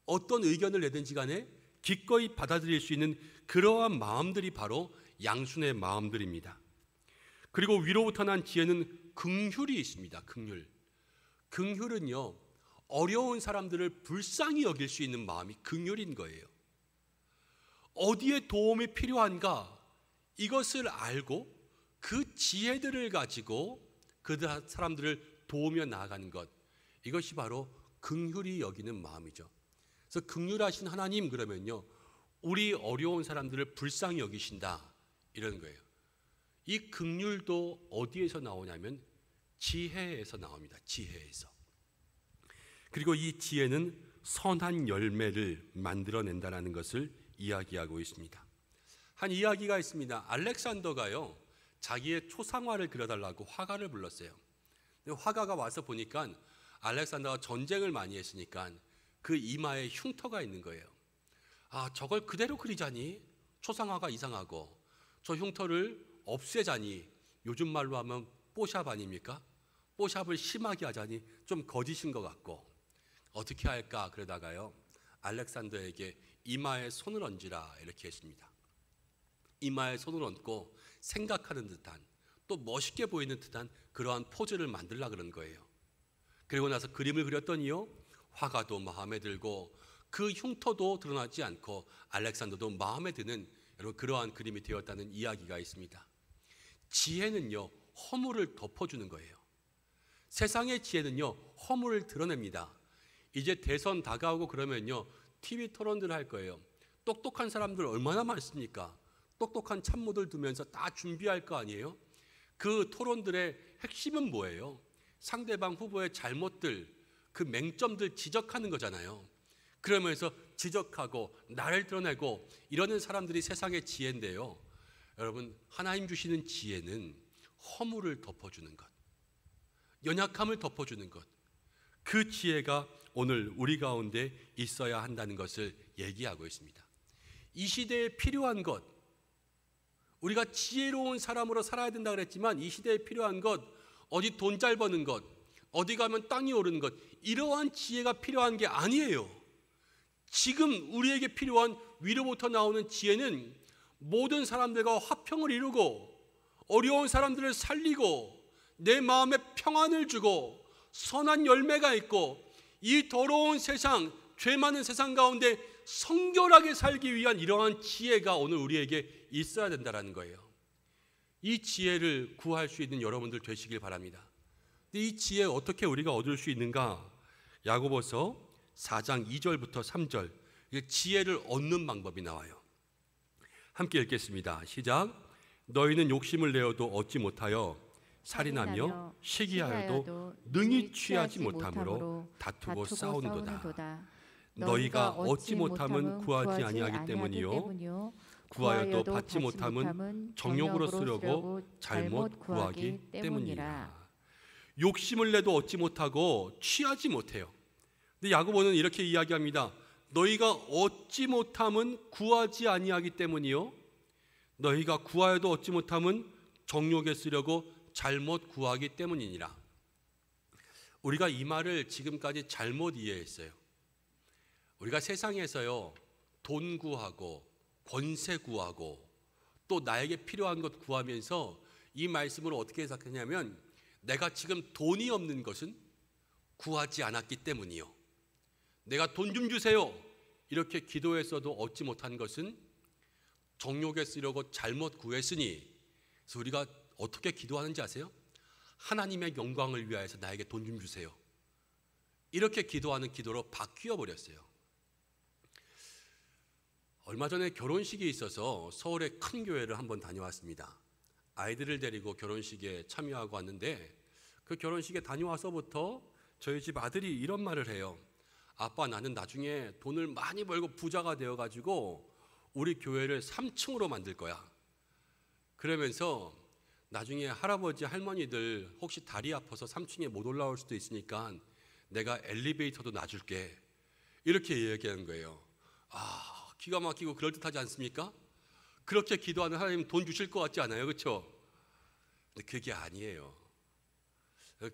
어떤 의견을 내든지 간에 기꺼이 받아들일 수 있는 그러한 마음들이 바로 양순의 마음들입니다. 그리고 위로부터 난 지혜는 긍휼이 있습니다. 긍휼. 긍휼은요, 어려운 사람들을 불쌍히 여길 수 있는 마음이 긍휼인 거예요. 어디에 도움이 필요한가, 이것을 알고 그 지혜들을 가지고 그 사람들을 도우며 나아가는 것, 이것이 바로 긍휼히 여기는 마음이죠. 그래서 긍휼하신 하나님 그러면요, 우리 어려운 사람들을 불쌍히 여기신다, 이런 거예요. 이 긍휼도 어디에서 나오냐면 지혜에서 나옵니다. 지혜에서. 그리고 이 지혜는 선한 열매를 만들어낸다는 것을 이야기하고 있습니다. 한 이야기가 있습니다. 알렉산더가요, 자기의 초상화를 그려달라고 화가를 불렀어요. 근데 화가가 와서 보니까 알렉산더가 전쟁을 많이 했으니까 그 이마에 흉터가 있는 거예요. 아, 저걸 그대로 그리자니 초상화가 이상하고, 저 흉터를 없애자니 요즘 말로 하면 뽀샵 아닙니까? 뽀샵을 심하게 하자니 좀 거짓인 것 같고, 어떻게 할까 그러다가요, 알렉산더에게 이마에 손을 얹으라 이렇게 했습니다. 이마에 손을 얹고 생각하는 듯한, 또 멋있게 보이는 듯한 그러한 포즈를 만들라 그런 거예요. 그리고 나서 그림을 그렸더니요, 화가도 마음에 들고 그 흉터도 드러나지 않고 알렉산더도 마음에 드는 여러분 그러한 그림이 되었다는 이야기가 있습니다. 지혜는요, 허물을 덮어주는 거예요. 세상의 지혜는요, 허물을 드러냅니다. 이제 대선 다가오고 그러면요, TV 토론들 할 거예요. 똑똑한 사람들 얼마나 많습니까? 똑똑한 참모들 두면서 다 준비할 거 아니에요? 그 토론들의 핵심은 뭐예요? 상대방 후보의 잘못들, 그 맹점들 지적하는 거잖아요. 그러면서 지적하고 나를 드러내고 이러는 사람들이 세상의 지혜인데요, 여러분 하나님 주시는 지혜는 허물을 덮어주는 것, 연약함을 덮어주는 것, 그 지혜가 오늘 우리 가운데 있어야 한다는 것을 얘기하고 있습니다. 이 시대에 필요한 것, 우리가 지혜로운 사람으로 살아야 된다 그랬지만 이 시대에 필요한 것, 어디 돈 잘 버는 것, 어디 가면 땅이 오르는 것, 이러한 지혜가 필요한 게 아니에요. 지금 우리에게 필요한 위로부터 나오는 지혜는 모든 사람들과 화평을 이루고 어려운 사람들을 살리고 내 마음에 평안을 주고 선한 열매가 있고 이 더러운 세상, 죄 많은 세상 가운데 성결하게 살기 위한 이러한 지혜가 오늘 우리에게 있어야 된다는 거예요. 이 지혜를 구할 수 있는 여러분들 되시길 바랍니다. 근데 이 지혜 어떻게 우리가 얻을 수 있는가? 야고보서 4장 2절부터 3절 지혜를 얻는 방법이 나와요. 함께 읽겠습니다. 시작. 너희는 욕심을 내어도 얻지 못하여 살인하며 시기하여도 능히 취하지 못함으로 다투고 싸우는도다. 너희가 얻지 못함은 구하지 아니하기 때문이요 구하여도 받지 못함은 정욕으로 쓰려고 잘못 구하기 때문이라. 욕심을 내도 얻지 못하고 취하지 못해요. 근데 야고보는 이렇게 이야기합니다. 너희가 얻지 못함은 구하지 아니하기 때문이요 너희가 구하여도 얻지 못함은 정욕에 쓰려고 잘못 구하기 때문이니라. 우리가 이 말을 지금까지 잘못 이해했어요. 우리가 세상에서요 돈 구하고 권세 구하고 또 나에게 필요한 것 구하면서 이 말씀을 어떻게 해석하냐면 내가 지금 돈이 없는 것은 구하지 않았기 때문이요 내가 돈 좀 주세요 이렇게 기도했어도 얻지 못한 것은 정욕에 쓰려고 잘못 구했으니. 그래서 우리가 어떻게 기도하는지 아세요? 하나님의 영광을 위하여서 나에게 돈 좀 주세요 이렇게 기도하는 기도로 바뀌어 버렸어요. 얼마 전에 결혼식이 있어서 서울의 큰 교회를 한번 다녀왔습니다. 아이들을 데리고 결혼식에 참여하고 왔는데 그 결혼식에 다녀와서부터 저희 집 아들이 이런 말을 해요. 아빠, 나는 나중에 돈을 많이 벌고 부자가 되어가지고 우리 교회를 3층으로 만들 거야. 그러면서 나중에 할아버지 할머니들 혹시 다리 아파서 3층에 못 올라올 수도 있으니까 내가 엘리베이터도 놔줄게 이렇게 얘기하는 거예요. 아, 기가 막히고 그럴듯하지 않습니까? 그렇게 기도하는 하나님 돈 주실 것 같지 않아요? 그렇죠? 근데 그게 아니에요.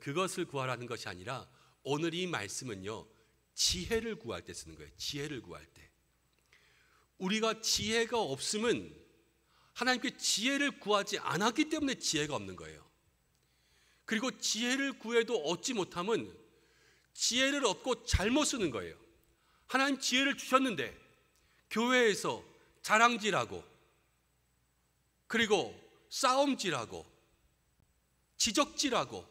그것을 구하라는 것이 아니라 오늘 이 말씀은요 지혜를 구할 때 쓰는 거예요. 지혜를 구할 때 우리가 지혜가 없으면 하나님께 지혜를 구하지 않았기 때문에 지혜가 없는 거예요. 그리고 지혜를 구해도 얻지 못하면 지혜를 얻고 잘못 쓰는 거예요. 하나님 지혜를 주셨는데 교회에서 자랑질하고 그리고 싸움질하고 지적질하고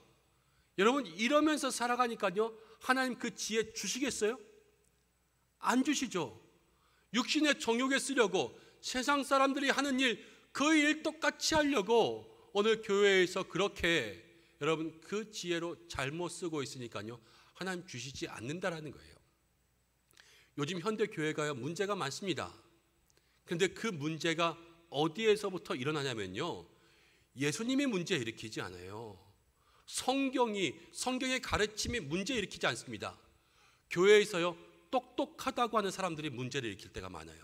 여러분 이러면서 살아가니까요 하나님 그 지혜 주시겠어요? 안 주시죠. 육신의 정욕에 쓰려고 세상 사람들이 하는 일 그 일 똑같이 하려고 오늘 교회에서 그렇게 여러분 그 지혜로 잘못 쓰고 있으니까요 하나님 주시지 않는다라는 거예요. 요즘 현대 교회가요 문제가 많습니다. 그런데 그 문제가 어디에서부터 일어나냐면요 예수님이 문제 일으키지 않아요. 성경의 가르침이 문제 일으키지 않습니다. 교회에서요 똑똑하다고 하는 사람들이 문제를 일으킬 때가 많아요.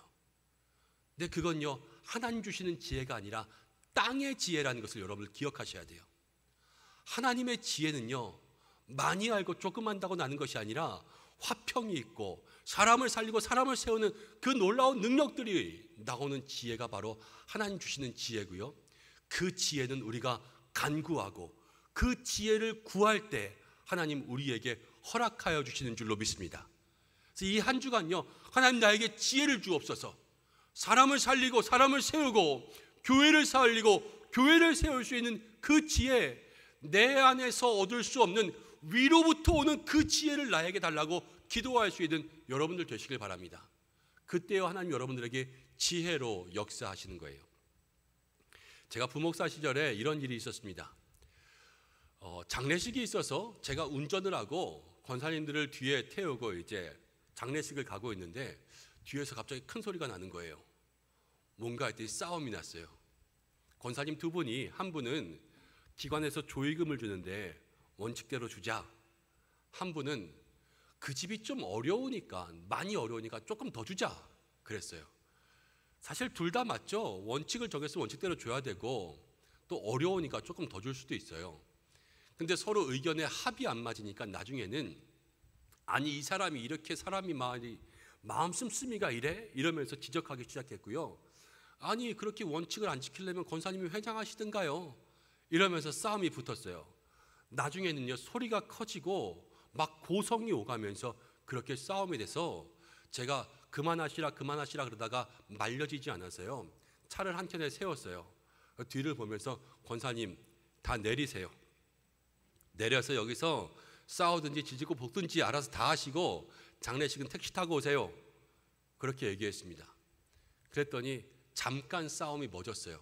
근데 그건요 하나님 주시는 지혜가 아니라 땅의 지혜라는 것을 여러분 기억하셔야 돼요. 하나님의 지혜는요 많이 알고 조금 안다고 나는 것이 아니라 화평이 있고 사람을 살리고 사람을 세우는 그 놀라운 능력들이 나오는 지혜가 바로 하나님 주시는 지혜고요. 그 지혜는 우리가 간구하고 그 지혜를 구할 때 하나님 우리에게 허락하여 주시는 줄로 믿습니다. 그래서 이 한 주간요 하나님 나에게 지혜를 주옵소서. 사람을 살리고 사람을 세우고 교회를 살리고 교회를 세울 수 있는 그 지혜, 내 안에서 얻을 수 없는 위로부터 오는 그 지혜를 나에게 달라고 기도할 수 있는 여러분들 되시길 바랍니다. 그때요 하나님 여러분들에게 지혜로 역사하시는 거예요. 제가 부목사 시절에 이런 일이 있었습니다. 장례식이 있어서 제가 운전을 하고 권사님들을 뒤에 태우고 이제 장례식을 가고 있는데 뒤에서 갑자기 큰 소리가 나는 거예요. 뭔가 했더니 싸움이 났어요. 권사님 두 분이 한 분은 기관에서 조의금을 주는데 원칙대로 주자. 한 분은 그 집이 좀 어려우니까 많이 어려우니까 조금 더 주자 그랬어요. 사실 둘 다 맞죠. 원칙을 정해서 원칙대로 줘야 되고 또 어려우니까 조금 더 줄 수도 있어요. 근데 서로 의견에 합이 안 맞으니까 나중에는 아니 이 사람이 이렇게 사람이 마음 씀씀이가 이래? 이러면서 지적하기 시작했고요. 아니 그렇게 원칙을 안 지키려면 권사님이 회장하시든가요? 이러면서 싸움이 붙었어요. 나중에는요 소리가 커지고 막 고성이 오가면서 그렇게 싸움이 돼서 제가 그만하시라 그러다가 말려지지 않아서요 차를 한 켠에 세웠어요. 뒤를 보면서 권사님 다 내리세요. 내려서 여기서 싸우든지 지지고 볶든지 알아서 다 하시고 장례식은 택시 타고 오세요. 그렇게 얘기했습니다. 그랬더니 잠깐 싸움이 멎었어요.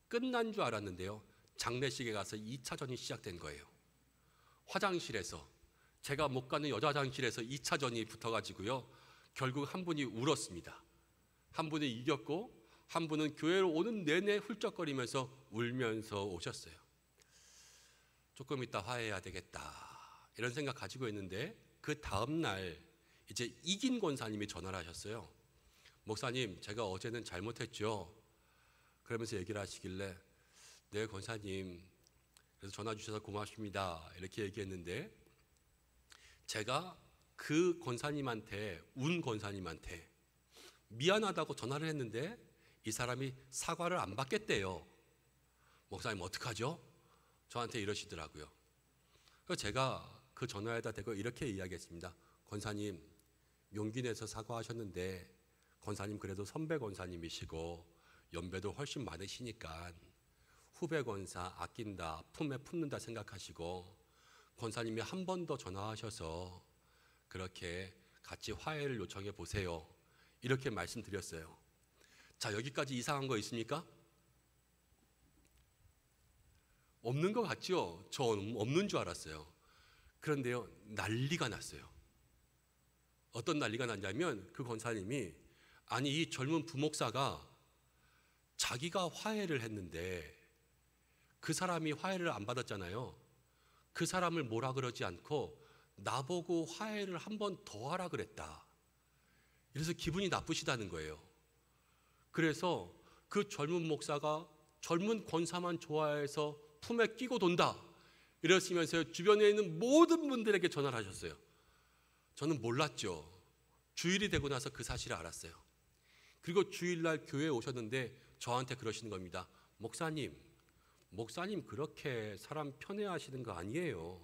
끝난 줄 알았는데요 장례식에 가서 2차전이 시작된 거예요. 화장실에서, 제가 못 가는 여자 화장실에서 2차전이 붙어가지고요 결국 한 분이 울었습니다. 한 분이 이겼고 한 분은 교회로 오는 내내 훌쩍거리면서 울면서 오셨어요. 조금 이따 화해해야 되겠다 이런 생각 가지고 있는데 그 다음 날 이제 이긴 권사님이 전화를 하셨어요. 목사님 제가 어제는 잘못했죠. 그러면서 얘기를 하시길래 네 권사님 그래서 전화 주셔서 고맙습니다 이렇게 얘기했는데 제가 그 권사님한테 운 권사님한테 미안하다고 전화를 했는데 이 사람이 사과를 안 받겠대요. 목사님 어떡하죠? 저한테 이러시더라고요. 그래서 제가 그 전화에다 대고 이렇게 이야기했습니다. 권사님 용기 내서 사과하셨는데 권사님 그래도 선배 권사님이시고 연배도 훨씬 많으시니까 후배 권사 아낀다 품에 품는다 생각하시고 권사님이 한 번 더 전화하셔서 그렇게 같이 화해를 요청해 보세요 이렇게 말씀드렸어요. 자 여기까지 이상한 거 있습니까? 없는 것 같죠? 저 없는 줄 알았어요. 그런데요 난리가 났어요. 어떤 난리가 났냐면 그 권사님이 아니 이 젊은 부목사가 자기가 화해를 했는데 그 사람이 화해를 안 받았잖아요. 그 사람을 뭐라 그러지 않고 나보고 화해를 한 번 더 하라 그랬다. 이래서 기분이 나쁘시다는 거예요. 그래서 그 젊은 목사가 젊은 권사만 좋아해서 품에 끼고 돈다 이러시면서 주변에 있는 모든 분들에게 전화를 하셨어요. 저는 몰랐죠. 주일이 되고 나서 그 사실을 알았어요. 그리고 주일날 교회에 오셨는데 저한테 그러시는 겁니다. 목사님 그렇게 사람 편애하시는 거 아니에요.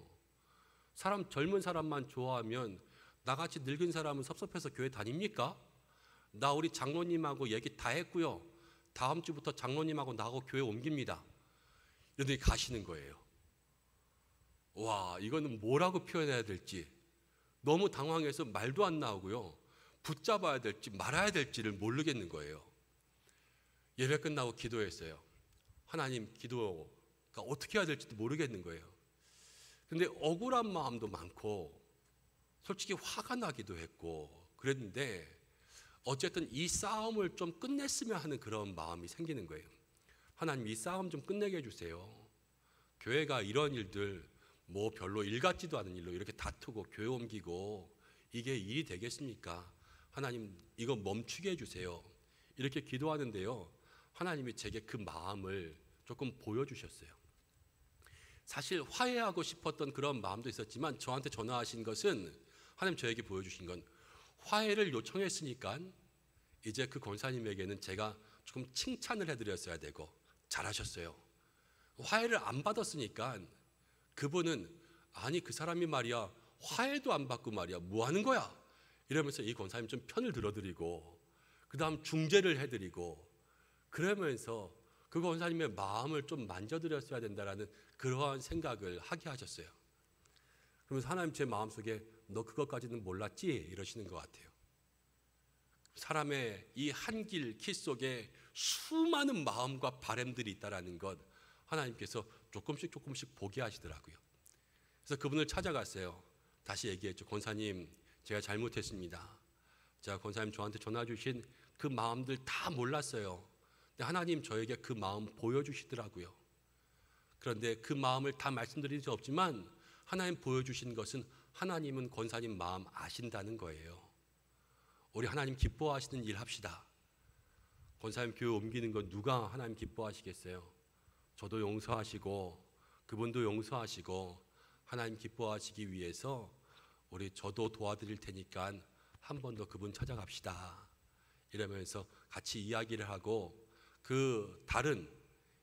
사람 젊은 사람만 좋아하면 나같이 늙은 사람은 섭섭해서 교회 다닙니까? 나 우리 장로님하고 얘기 다 했고요. 다음 주부터 장로님하고 나하고 교회 옮깁니다. 이러더니 가시는 거예요. 와 이거는 뭐라고 표현해야 될지 너무 당황해서 말도 안 나오고요. 붙잡아야 될지 말아야 될지를 모르겠는 거예요. 예배 끝나고 기도했어요. 하나님 기도가 어떻게 해야 될지도 모르겠는 거예요. 근데 억울한 마음도 많고 솔직히 화가 나기도 했고 그랬는데 어쨌든 이 싸움을 좀 끝냈으면 하는 그런 마음이 생기는 거예요. 하나님 이 싸움 좀 끝내게 해주세요. 교회가 이런 일들 뭐 별로 일 같지도 않은 일로 이렇게 다투고 교회 옮기고 이게 일이 되겠습니까? 하나님 이거 멈추게 해주세요. 이렇게 기도하는데요. 하나님이 제게 그 마음을 조금 보여주셨어요. 사실 화해하고 싶었던 그런 마음도 있었지만 저한테 전화하신 것은 하나님 저에게 보여주신 건 화해를 요청했으니까 이제 그 권사님에게는 제가 조금 칭찬을 해드렸어야 되고 잘하셨어요. 화해를 안 받았으니까 그분은 아니 그 사람이 말이야 화해도 안 받고 말이야 뭐 하는 거야 이러면서 이 권사님 좀 편을 들어드리고 그 다음 중재를 해드리고 그러면서 그 권사님의 마음을 좀 만져드렸어야 된다라는 그러한 생각을 하게 하셨어요. 그러면서 하나님 제 마음속에 너 그것까지는 몰랐지? 이러시는 것 같아요. 사람의 이 한 길 키 속에 수많은 마음과 바람들이 있다라는 것 하나님께서 조금씩 보게 하시더라고요. 그래서 그분을 찾아갔어요. 다시 얘기했죠. 권사님 제가 잘못했습니다. 제가 권사님 저한테 전화 주신 그 마음들 다 몰랐어요. 근데 하나님 저에게 그 마음 보여주시더라고요. 그런데 그 마음을 다 말씀드릴 수 없지만 하나님 보여주신 것은 하나님은 권사님 마음 아신다는 거예요. 우리 하나님 기뻐하시는 일 합시다. 권사님 교회 옮기는 건 누가 하나님 기뻐하시겠어요? 저도 용서하시고 그분도 용서하시고 하나님 기뻐하시기 위해서 우리 저도 도와드릴 테니까 한 번 더 그분 찾아갑시다. 이러면서 같이 이야기를 하고 그 다른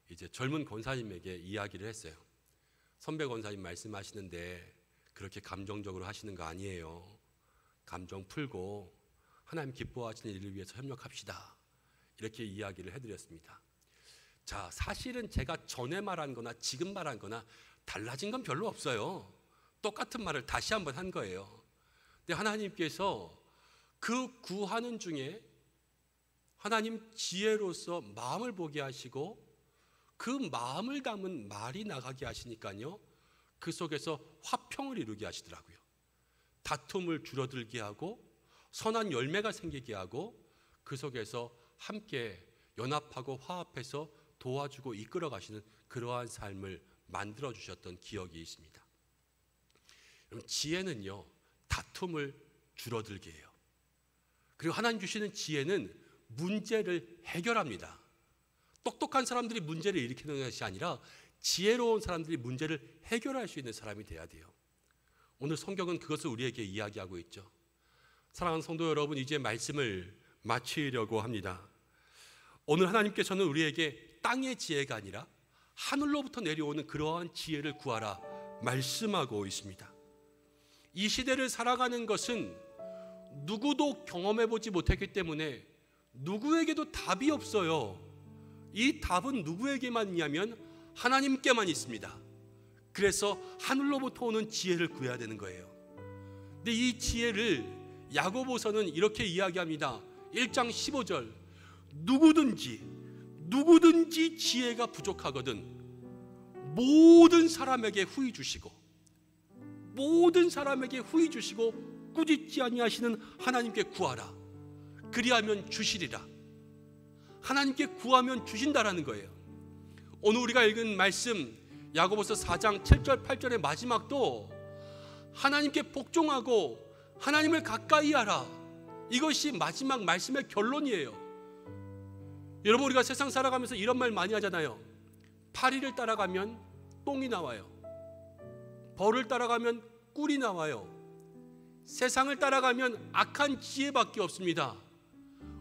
이제 젊은 권사님에게 이야기를 했어요. 선배 권사님 말씀하시는데 그렇게 감정적으로 하시는 거 아니에요. 감정 풀고 하나님 기뻐하시는 일을 위해서 협력합시다. 이렇게 이야기를 해드렸습니다. 자, 사실은 제가 전에 말한 거나 지금 말한 거나 달라진 건 별로 없어요. 똑같은 말을 다시 한번 한 거예요. 근데 하나님께서 그 구하는 중에 하나님 지혜로서 마음을 보게 하시고 그 마음을 담은 말이 나가게 하시니까요, 그 속에서 화평을 이루게 하시더라고요. 다툼을 줄어들게 하고 선한 열매가 생기게 하고 그 속에서 함께 연합하고 화합해서 도와주고 이끌어 가시는 그러한 삶을 만들어 주셨던 기억이 있습니다. 여러분, 지혜는요, 다툼을 줄어들게 해요. 그리고 하나님 주시는 지혜는 문제를 해결합니다. 똑똑한 사람들이 문제를 일으키는 것이 아니라 지혜로운 사람들이 문제를 해결할 수 있는 사람이 돼야 돼요. 오늘 성경은 그것을 우리에게 이야기하고 있죠. 사랑하는 성도 여러분, 이제 말씀을 마치려고 합니다. 오늘 하나님께서는 우리에게 땅의 지혜가 아니라 하늘로부터 내려오는 그러한 지혜를 구하라 말씀하고 있습니다. 이 시대를 살아가는 것은 누구도 경험해보지 못했기 때문에 누구에게도 답이 없어요. 이 답은 누구에게만 있냐면 하나님께만 있습니다. 그래서 하늘로부터 오는 지혜를 구해야 되는 거예요. 근데 이 지혜를 야고보서는 이렇게 이야기합니다. 1장 15절, 누구든지 지혜가 부족하거든 모든 사람에게 후히 주시고 꾸짖지 아니하시는 하나님께 구하라. 그리하면 주시리라. 하나님께 구하면 주신다라는 거예요. 오늘 우리가 읽은 말씀 야고보서 4장 7절 8절의 마지막도 하나님께 복종하고 하나님을 가까이 하라. 이것이 마지막 말씀의 결론이에요. 여러분, 우리가 세상 살아가면서 이런 말 많이 하잖아요. 파리를 따라가면 똥이 나와요. 벌을 따라가면 꿀이 나와요. 세상을 따라가면 악한 지혜밖에 없습니다.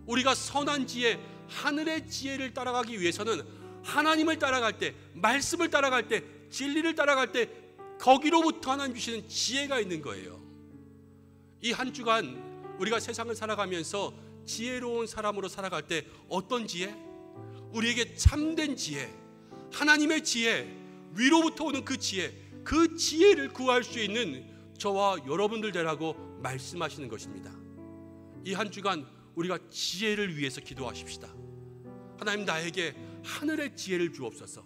우리가 선한 지혜, 하늘의 지혜를 따라가기 위해서는 하나님을 따라갈 때, 말씀을 따라갈 때, 진리를 따라갈 때 거기로부터 하나님 주시는 지혜가 있는 거예요. 이 한 주간 우리가 세상을 살아가면서 지혜로운 사람으로 살아갈 때 어떤 지혜? 우리에게 참된 지혜, 하나님의 지혜, 위로부터 오는 그 지혜를 구할 수 있는 저와 여러분들 되라고 말씀하시는 것입니다. 이 한 주간 우리가 지혜를 위해서 기도하십시다. 하나님, 나에게 하늘의 지혜를 주옵소서.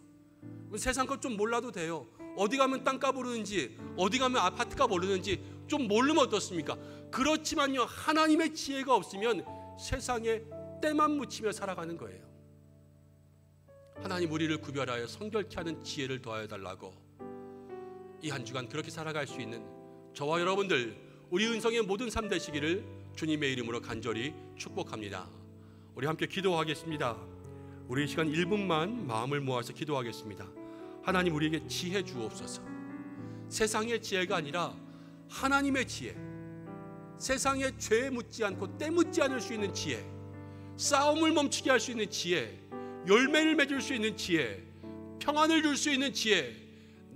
세상 것 좀 몰라도 돼요. 어디 가면 땅값 오르는지, 어디 가면 아파트값 오르는지 좀 모르면 어떻습니까? 그렇지만요, 하나님의 지혜가 없으면 세상에 때만 묻히며 살아가는 거예요. 하나님, 우리를 구별하여 성결케 하는 지혜를 더하여 달라고 이 한 주간 그렇게 살아갈 수 있는 저와 여러분들, 우리 은성의 모든 삶 되시기를 주님의 이름으로 간절히 축복합니다. 우리 함께 기도하겠습니다. 우리 이 시간 1분만 마음을 모아서 기도하겠습니다. 하나님, 우리에게 지혜 주옵소서. 세상의 지혜가 아니라 하나님의 지혜, 세상에 죄 묻지 않고 때 묻지 않을 수 있는 지혜, 싸움을 멈추게 할 수 있는 지혜, 열매를 맺을 수 있는 지혜, 평안을 줄 수 있는 지혜,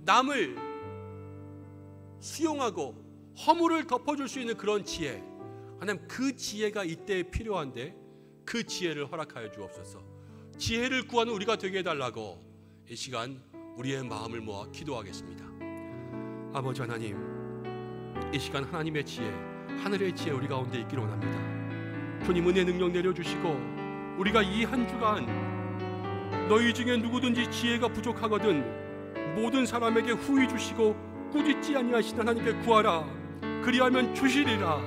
남을 수용하고 허물을 덮어줄 수 있는 그런 지혜, 하나님, 그 지혜가 이때에 필요한데 그 지혜를 허락하여 주옵소서. 지혜를 구하는 우리가 되게 해달라고 이 시간 우리의 마음을 모아 기도하겠습니다. 아버지 하나님, 이 시간 하나님의 지혜, 하늘의 지혜 우리 가운데 있기를 원합니다. 주님, 은혜 능력 내려주시고 우리가 이 한 주간 너희 중에 누구든지 지혜가 부족하거든 모든 사람에게 후히 주시고 꾸짖지 아니하시는 하나님께 구하라. 그리하면 주시리라.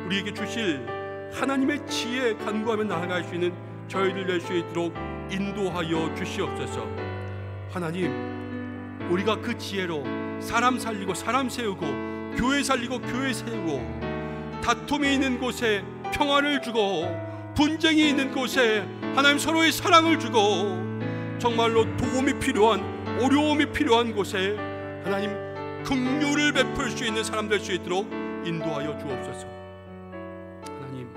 우리에게 주실 하나님의 지혜 간구하며 나아갈 수 있는 저희들 될 수 있도록 인도하여 주시옵소서. 하나님, 우리가 그 지혜로 사람 살리고 사람 세우고 교회 살리고 교회 세우고 다툼이 있는 곳에 평화를 주고 분쟁이 있는 곳에 하나님 서로의 사랑을 주고 정말로 도움이 필요한 어려움이 필요한 곳에 하나님 긍휼을 베풀 수 있는 사람 될 수 있도록 인도하여 주옵소서. 하나님,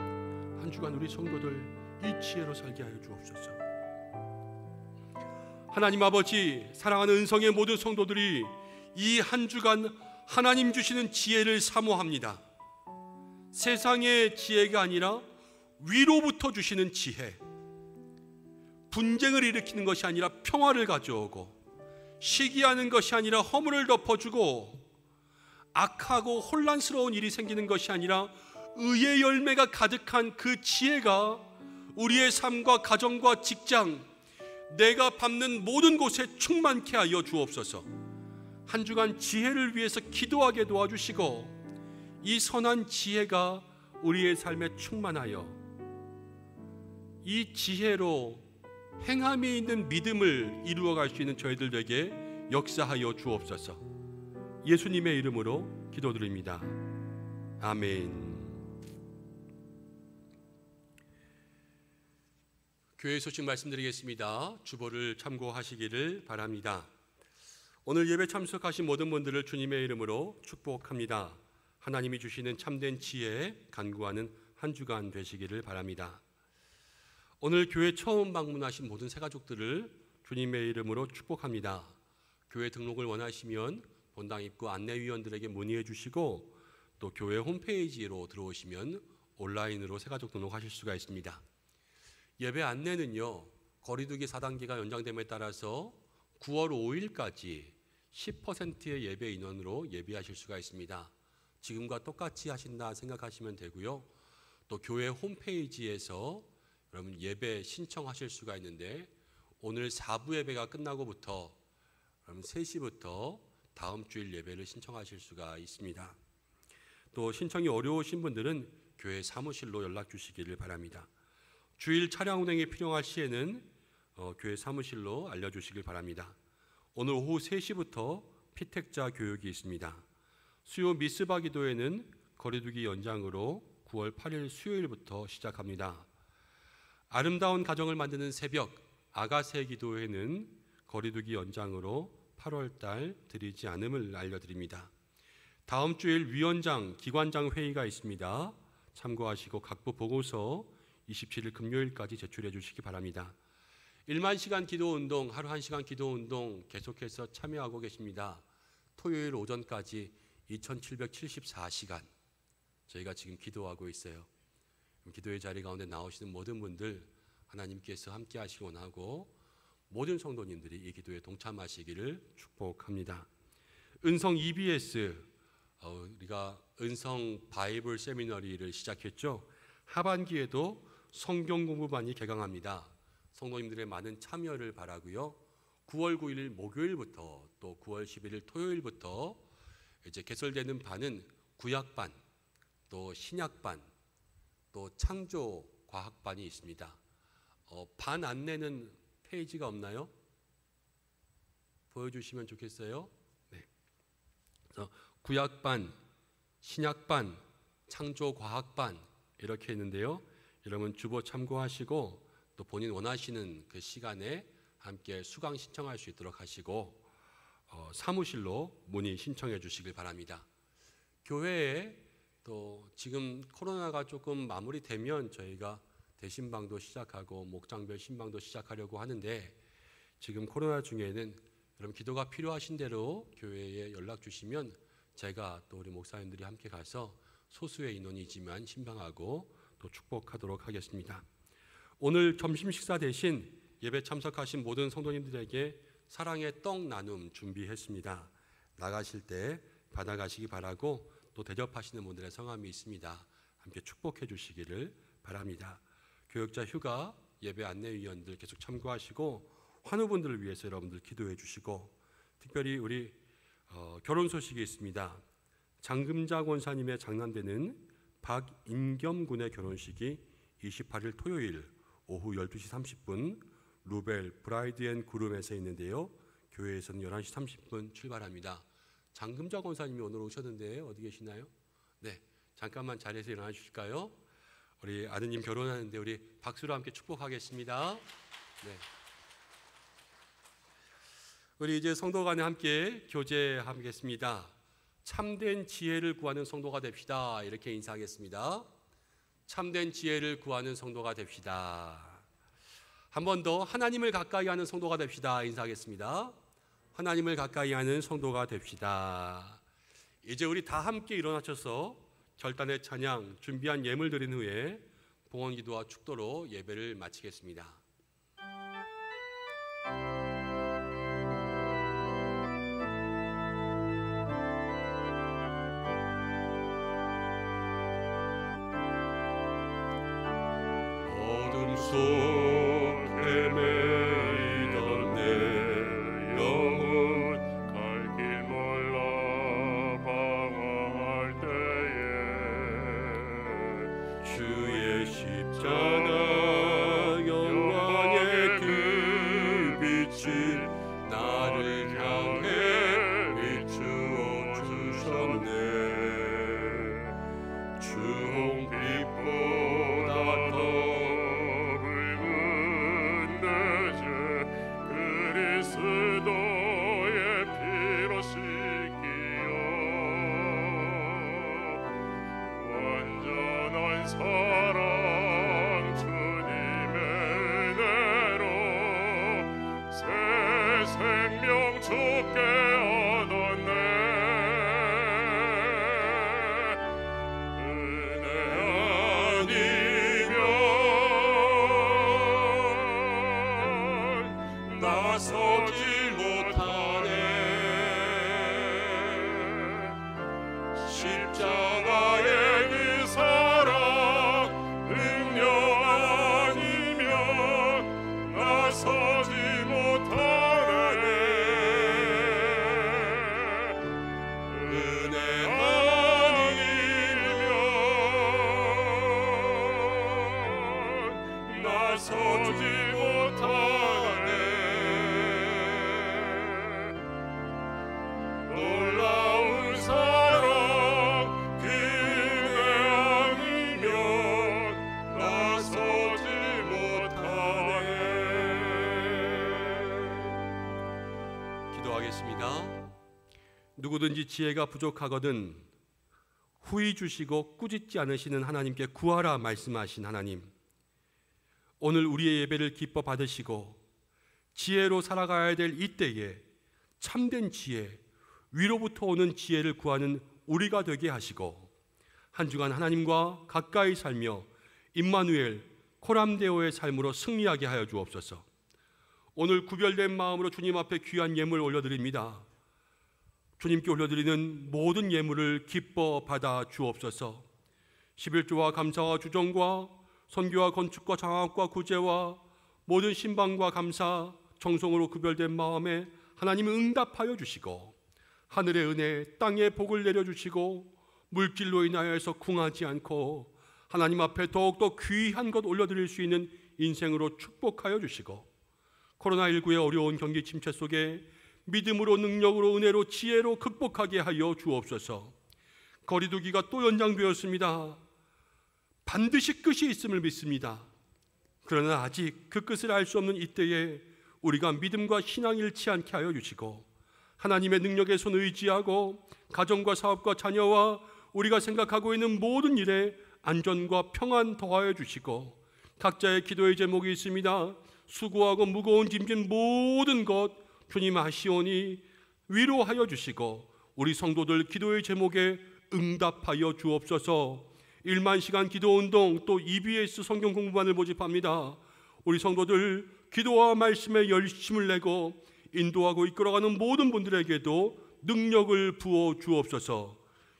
한 주간 우리 성도들 이 지혜로 살게 하여 주옵소서. 하나님 아버지, 사랑하는 은성의 모든 성도들이 이 한 주간 하나님 주시는 지혜를 사모합니다. 세상의 지혜가 아니라 위로부터 주시는 지혜, 분쟁을 일으키는 것이 아니라 평화를 가져오고, 시기하는 것이 아니라 허물을 덮어주고, 악하고 혼란스러운 일이 생기는 것이 아니라 의의 열매가 가득한 그 지혜가 우리의 삶과 가정과 직장, 내가 밟는 모든 곳에 충만케 하여 주옵소서. 한 주간 지혜를 위해서 기도하게 도와주시고, 이 선한 지혜가 우리의 삶에 충만하여 이 지혜로 행함이 있는 믿음을 이루어갈 수 있는 저희들에게 역사하여 주옵소서. 예수님의 이름으로 기도드립니다. 아멘. 교회 소식 말씀드리겠습니다. 주보를 참고하시기를 바랍니다. 오늘 예배 참석하신 모든 분들을 주님의 이름으로 축복합니다. 하나님이 주시는 참된 지혜에 간구하는 한 주간 되시기를 바랍니다. 오늘 교회 처음 방문하신 모든 새가족들을 주님의 이름으로 축복합니다. 교회 등록을 원하시면 본당 입구 안내위원들에게 문의해 주시고, 또 교회 홈페이지로 들어오시면 온라인으로 새가족 등록하실 수가 있습니다. 예배 안내는요, 거리두기 4단계가 연장됨에 따라서 9월 5일까지 10%의 예배 인원으로 예배하실 수가 있습니다. 지금과 똑같이 하신다 생각하시면 되고요. 또 교회 홈페이지에서 여러분 예배 신청하실 수가 있는데, 오늘 4부 예배가 끝나고부터 그럼 3시부터 다음 주일 예배를 신청하실 수가 있습니다. 또 신청이 어려우신 분들은 교회 사무실로 연락 주시기를 바랍니다. 주일 차량 운행이 필요할 시에는 교회 사무실로 알려주시길 바랍니다. 오늘 오후 3시부터 피택자 교육이 있습니다. 수요 미스바 기도회는 거리두기 연장으로 9월 8일 수요일부터 시작합니다. 아름다운 가정을 만드는 새벽 아가새 기도회는 거리두기 연장으로 8월 달 드리지 않음을 알려드립니다. 다음 주일 위원장, 기관장 회의가 있습니다. 참고하시고 각부 보고서 27일 금요일까지 제출해 주시기 바랍니다. 1만 시간 기도운동, 하루 1시간 기도운동 계속해서 참여하고 계십니다. 토요일 오전까지 2774시간 저희가 지금 기도하고 있어요. 기도의 자리 가운데 나오시는 모든 분들 하나님께서 함께 하시기 원하고, 모든 성도님들이 이 기도에 동참하시기를 축복합니다. 은성 EBS, 우리가 은성 바이블 세미너리를 시작했죠. 하반기에도 성경 공부반이 개강합니다. 성도님들의 많은 참여를 바라고요. 9월 9일 목요일부터 또 9월 11일 토요일부터 이제 개설되는 반은 구약반, 또 신약반, 또 창조과학반이 있습니다. 반 안내는 페이지가 없나요? 보여주시면 좋겠어요. 네. 그래서 구약반, 신약반, 창조과학반 이렇게 있는데요. 여러분 주보 참고하시고 또 본인 원하시는 그 시간에 함께 수강 신청할 수 있도록 하시고 사무실로 문의 신청해 주시길 바랍니다. 교회에 또 지금 코로나가 조금 마무리되면 저희가 대신방도 시작하고 목장별 신방도 시작하려고 하는데, 지금 코로나 중에는 여러분 기도가 필요하신 대로 교회에 연락 주시면 제가 또 우리 목사님들이 함께 가서 소수의 인원이지만 신방하고 또 축복하도록 하겠습니다. 오늘 점심 식사 대신 예배 참석하신 모든 성도님들에게 사랑의 떡 나눔 준비했습니다. 나가실 때 받아가시기 바라고, 또 대접하시는 분들의 성함이 있습니다. 함께 축복해 주시기를 바랍니다. 교역자 휴가, 예배 안내위원들 계속 참고하시고, 환우분들을 위해서 여러분들 기도해 주시고, 특별히 우리 결혼 소식이 있습니다. 장금자 권사님의 장남되는 박인겸 군의 결혼식이 28일 토요일 오후 12시 30분 루벨 브라이드 앤 그룸에서 있는데요. 교회에서는 11시 30분 출발합니다. 장금자 권사님이 오늘 오셨는데 어디 계시나요? 네, 잠깐만 자리에서 일어나 주실까요? 우리 아드님 결혼하는데 우리 박수로 함께 축복하겠습니다. 네. 우리 이제 성도 간에 함께 교제하겠습니다. 참된 지혜를 구하는 성도가 됩시다. 이렇게 인사하겠습니다. 참된 지혜를 구하는 성도가 됩시다. 한 번 더 하나님을 가까이 하는 성도가 됩시다. 인사하겠습니다. 하나님을 가까이 하는 성도가 됩시다. 이제 우리 다 함께 일어나셔서 결단의 찬양, 준비한 예물 드린 후에 봉헌기도와 축도로 예배를 마치겠습니다. 어둠 속에 매이던 내 영혼 갈 길 몰라 방황할 때에 주의 십자가 영광의 그 빛이 나를 향해 비추어 주셨네. 주홍빛보다 더 붉은 내제 그리스도의 피로 씻기어 완전한 사랑 주님의 은혜로 새 생명 주께 얻었네. 은혜 아니면 나서지 못하네. 십자가의 그 사랑 능력 아니면 나서지 못하네. 은혜 아니면 나서지 못하네. 놀라운 사랑 그 은혜 아니면 나서지 못하네. 기도하겠습니다. 누구든지 지혜가 부족하거든 후히 주시고 꾸짖지 않으시는 하나님께 구하라 말씀하신 하나님, 오늘 우리의 예배를 기뻐 받으시고 지혜로 살아가야 될 이때에 참된 지혜, 위로부터 오는 지혜를 구하는 우리가 되게 하시고 한 주간 하나님과 가까이 살며 임마누엘 코람데오의 삶으로 승리하게 하여 주옵소서. 오늘 구별된 마음으로 주님 앞에 귀한 예물 올려드립니다. 주님께 올려드리는 모든 예물을 기뻐 받아 주옵소서. 11조와 감사와 주정과 선교와 건축과 장학과 구제와 모든 신방과 감사 정성으로 구별된 마음에 하나님은 응답하여 주시고 하늘의 은혜 땅에 복을 내려주시고 물질로 인하여서 궁하지 않고 하나님 앞에 더욱더 귀한 것 올려드릴 수 있는 인생으로 축복하여 주시고 코로나19의 어려운 경기 침체 속에 믿음으로 능력으로 은혜로 지혜로 극복하게 하여 주옵소서. 거리두기가 또 연장되었습니다. 반드시 끝이 있음을 믿습니다. 그러나 아직 그 끝을 알 수 없는 이때에 우리가 믿음과 신앙 잃지 않게 하여 주시고 하나님의 능력에 손 의지하고 가정과 사업과 자녀와 우리가 생각하고 있는 모든 일에 안전과 평안 더하여 주시고 각자의 기도의 제목이 있습니다. 수고하고 무거운 짐진 모든 것 주님 아시오니 위로하여 주시고 우리 성도들 기도의 제목에 응답하여 주옵소서. 1만 시간 기도운동 또 EBS 성경 공부반을 모집합니다. 우리 성도들 기도와 말씀에 열심을 내고 인도하고 이끌어가는 모든 분들에게도 능력을 부어 주옵소서.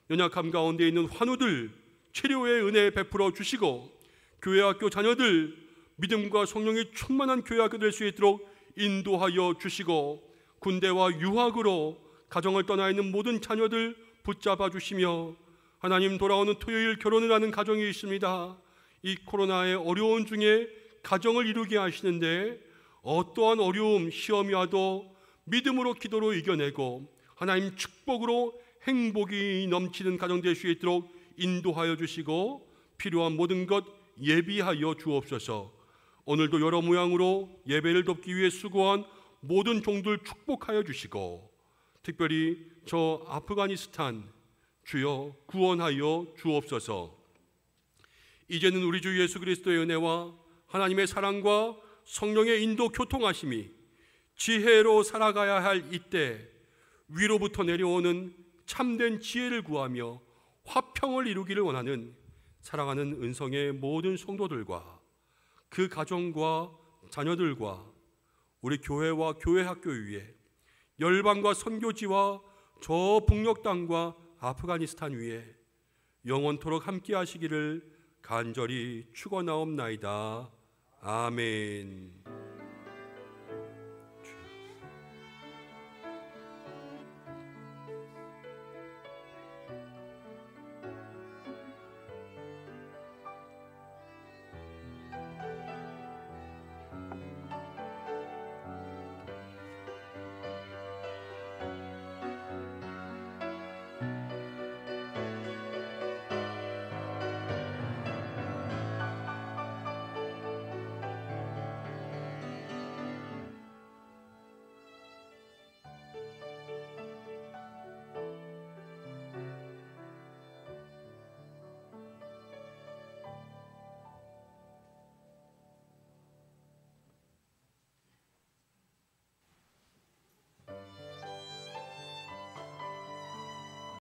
연약함 가운데 있는 환우들 치료의 은혜 베풀어 주시고 교회학교 자녀들 믿음과 성령이 충만한 교회학교 될 수 있도록 인도하여 주시고 군대와 유학으로 가정을 떠나 있는 모든 자녀들 붙잡아 주시며 하나님 돌아오는 토요일 결혼을 하는 가정이 있습니다. 이 코로나의 어려운 중에 가정을 이루게 하시는데 어떠한 어려움, 시험이 와도 믿음으로 기도로 이겨내고 하나님 축복으로 행복이 넘치는 가정 될 수 있도록 인도하여 주시고 필요한 모든 것 예비하여 주옵소서. 오늘도 여러 모양으로 예배를 돕기 위해 수고한 모든 종들 축복하여 주시고 특별히 저 아프가니스탄 주여 구원하여 주옵소서. 이제는 우리 주 예수 그리스도의 은혜와 하나님의 사랑과 성령의 인도 교통하심이 지혜로 살아가야 할 이때 위로부터 내려오는 참된 지혜를 구하며 화평을 이루기를 원하는 사랑하는 은성의 모든 성도들과 그 가정과 자녀들과 우리 교회와 교회 학교 위에 열방과 선교지와 저 북녘 땅과 아프가니스탄 위에 영원토록 함께 하시기를 간절히 축원하옵나이다. 아멘.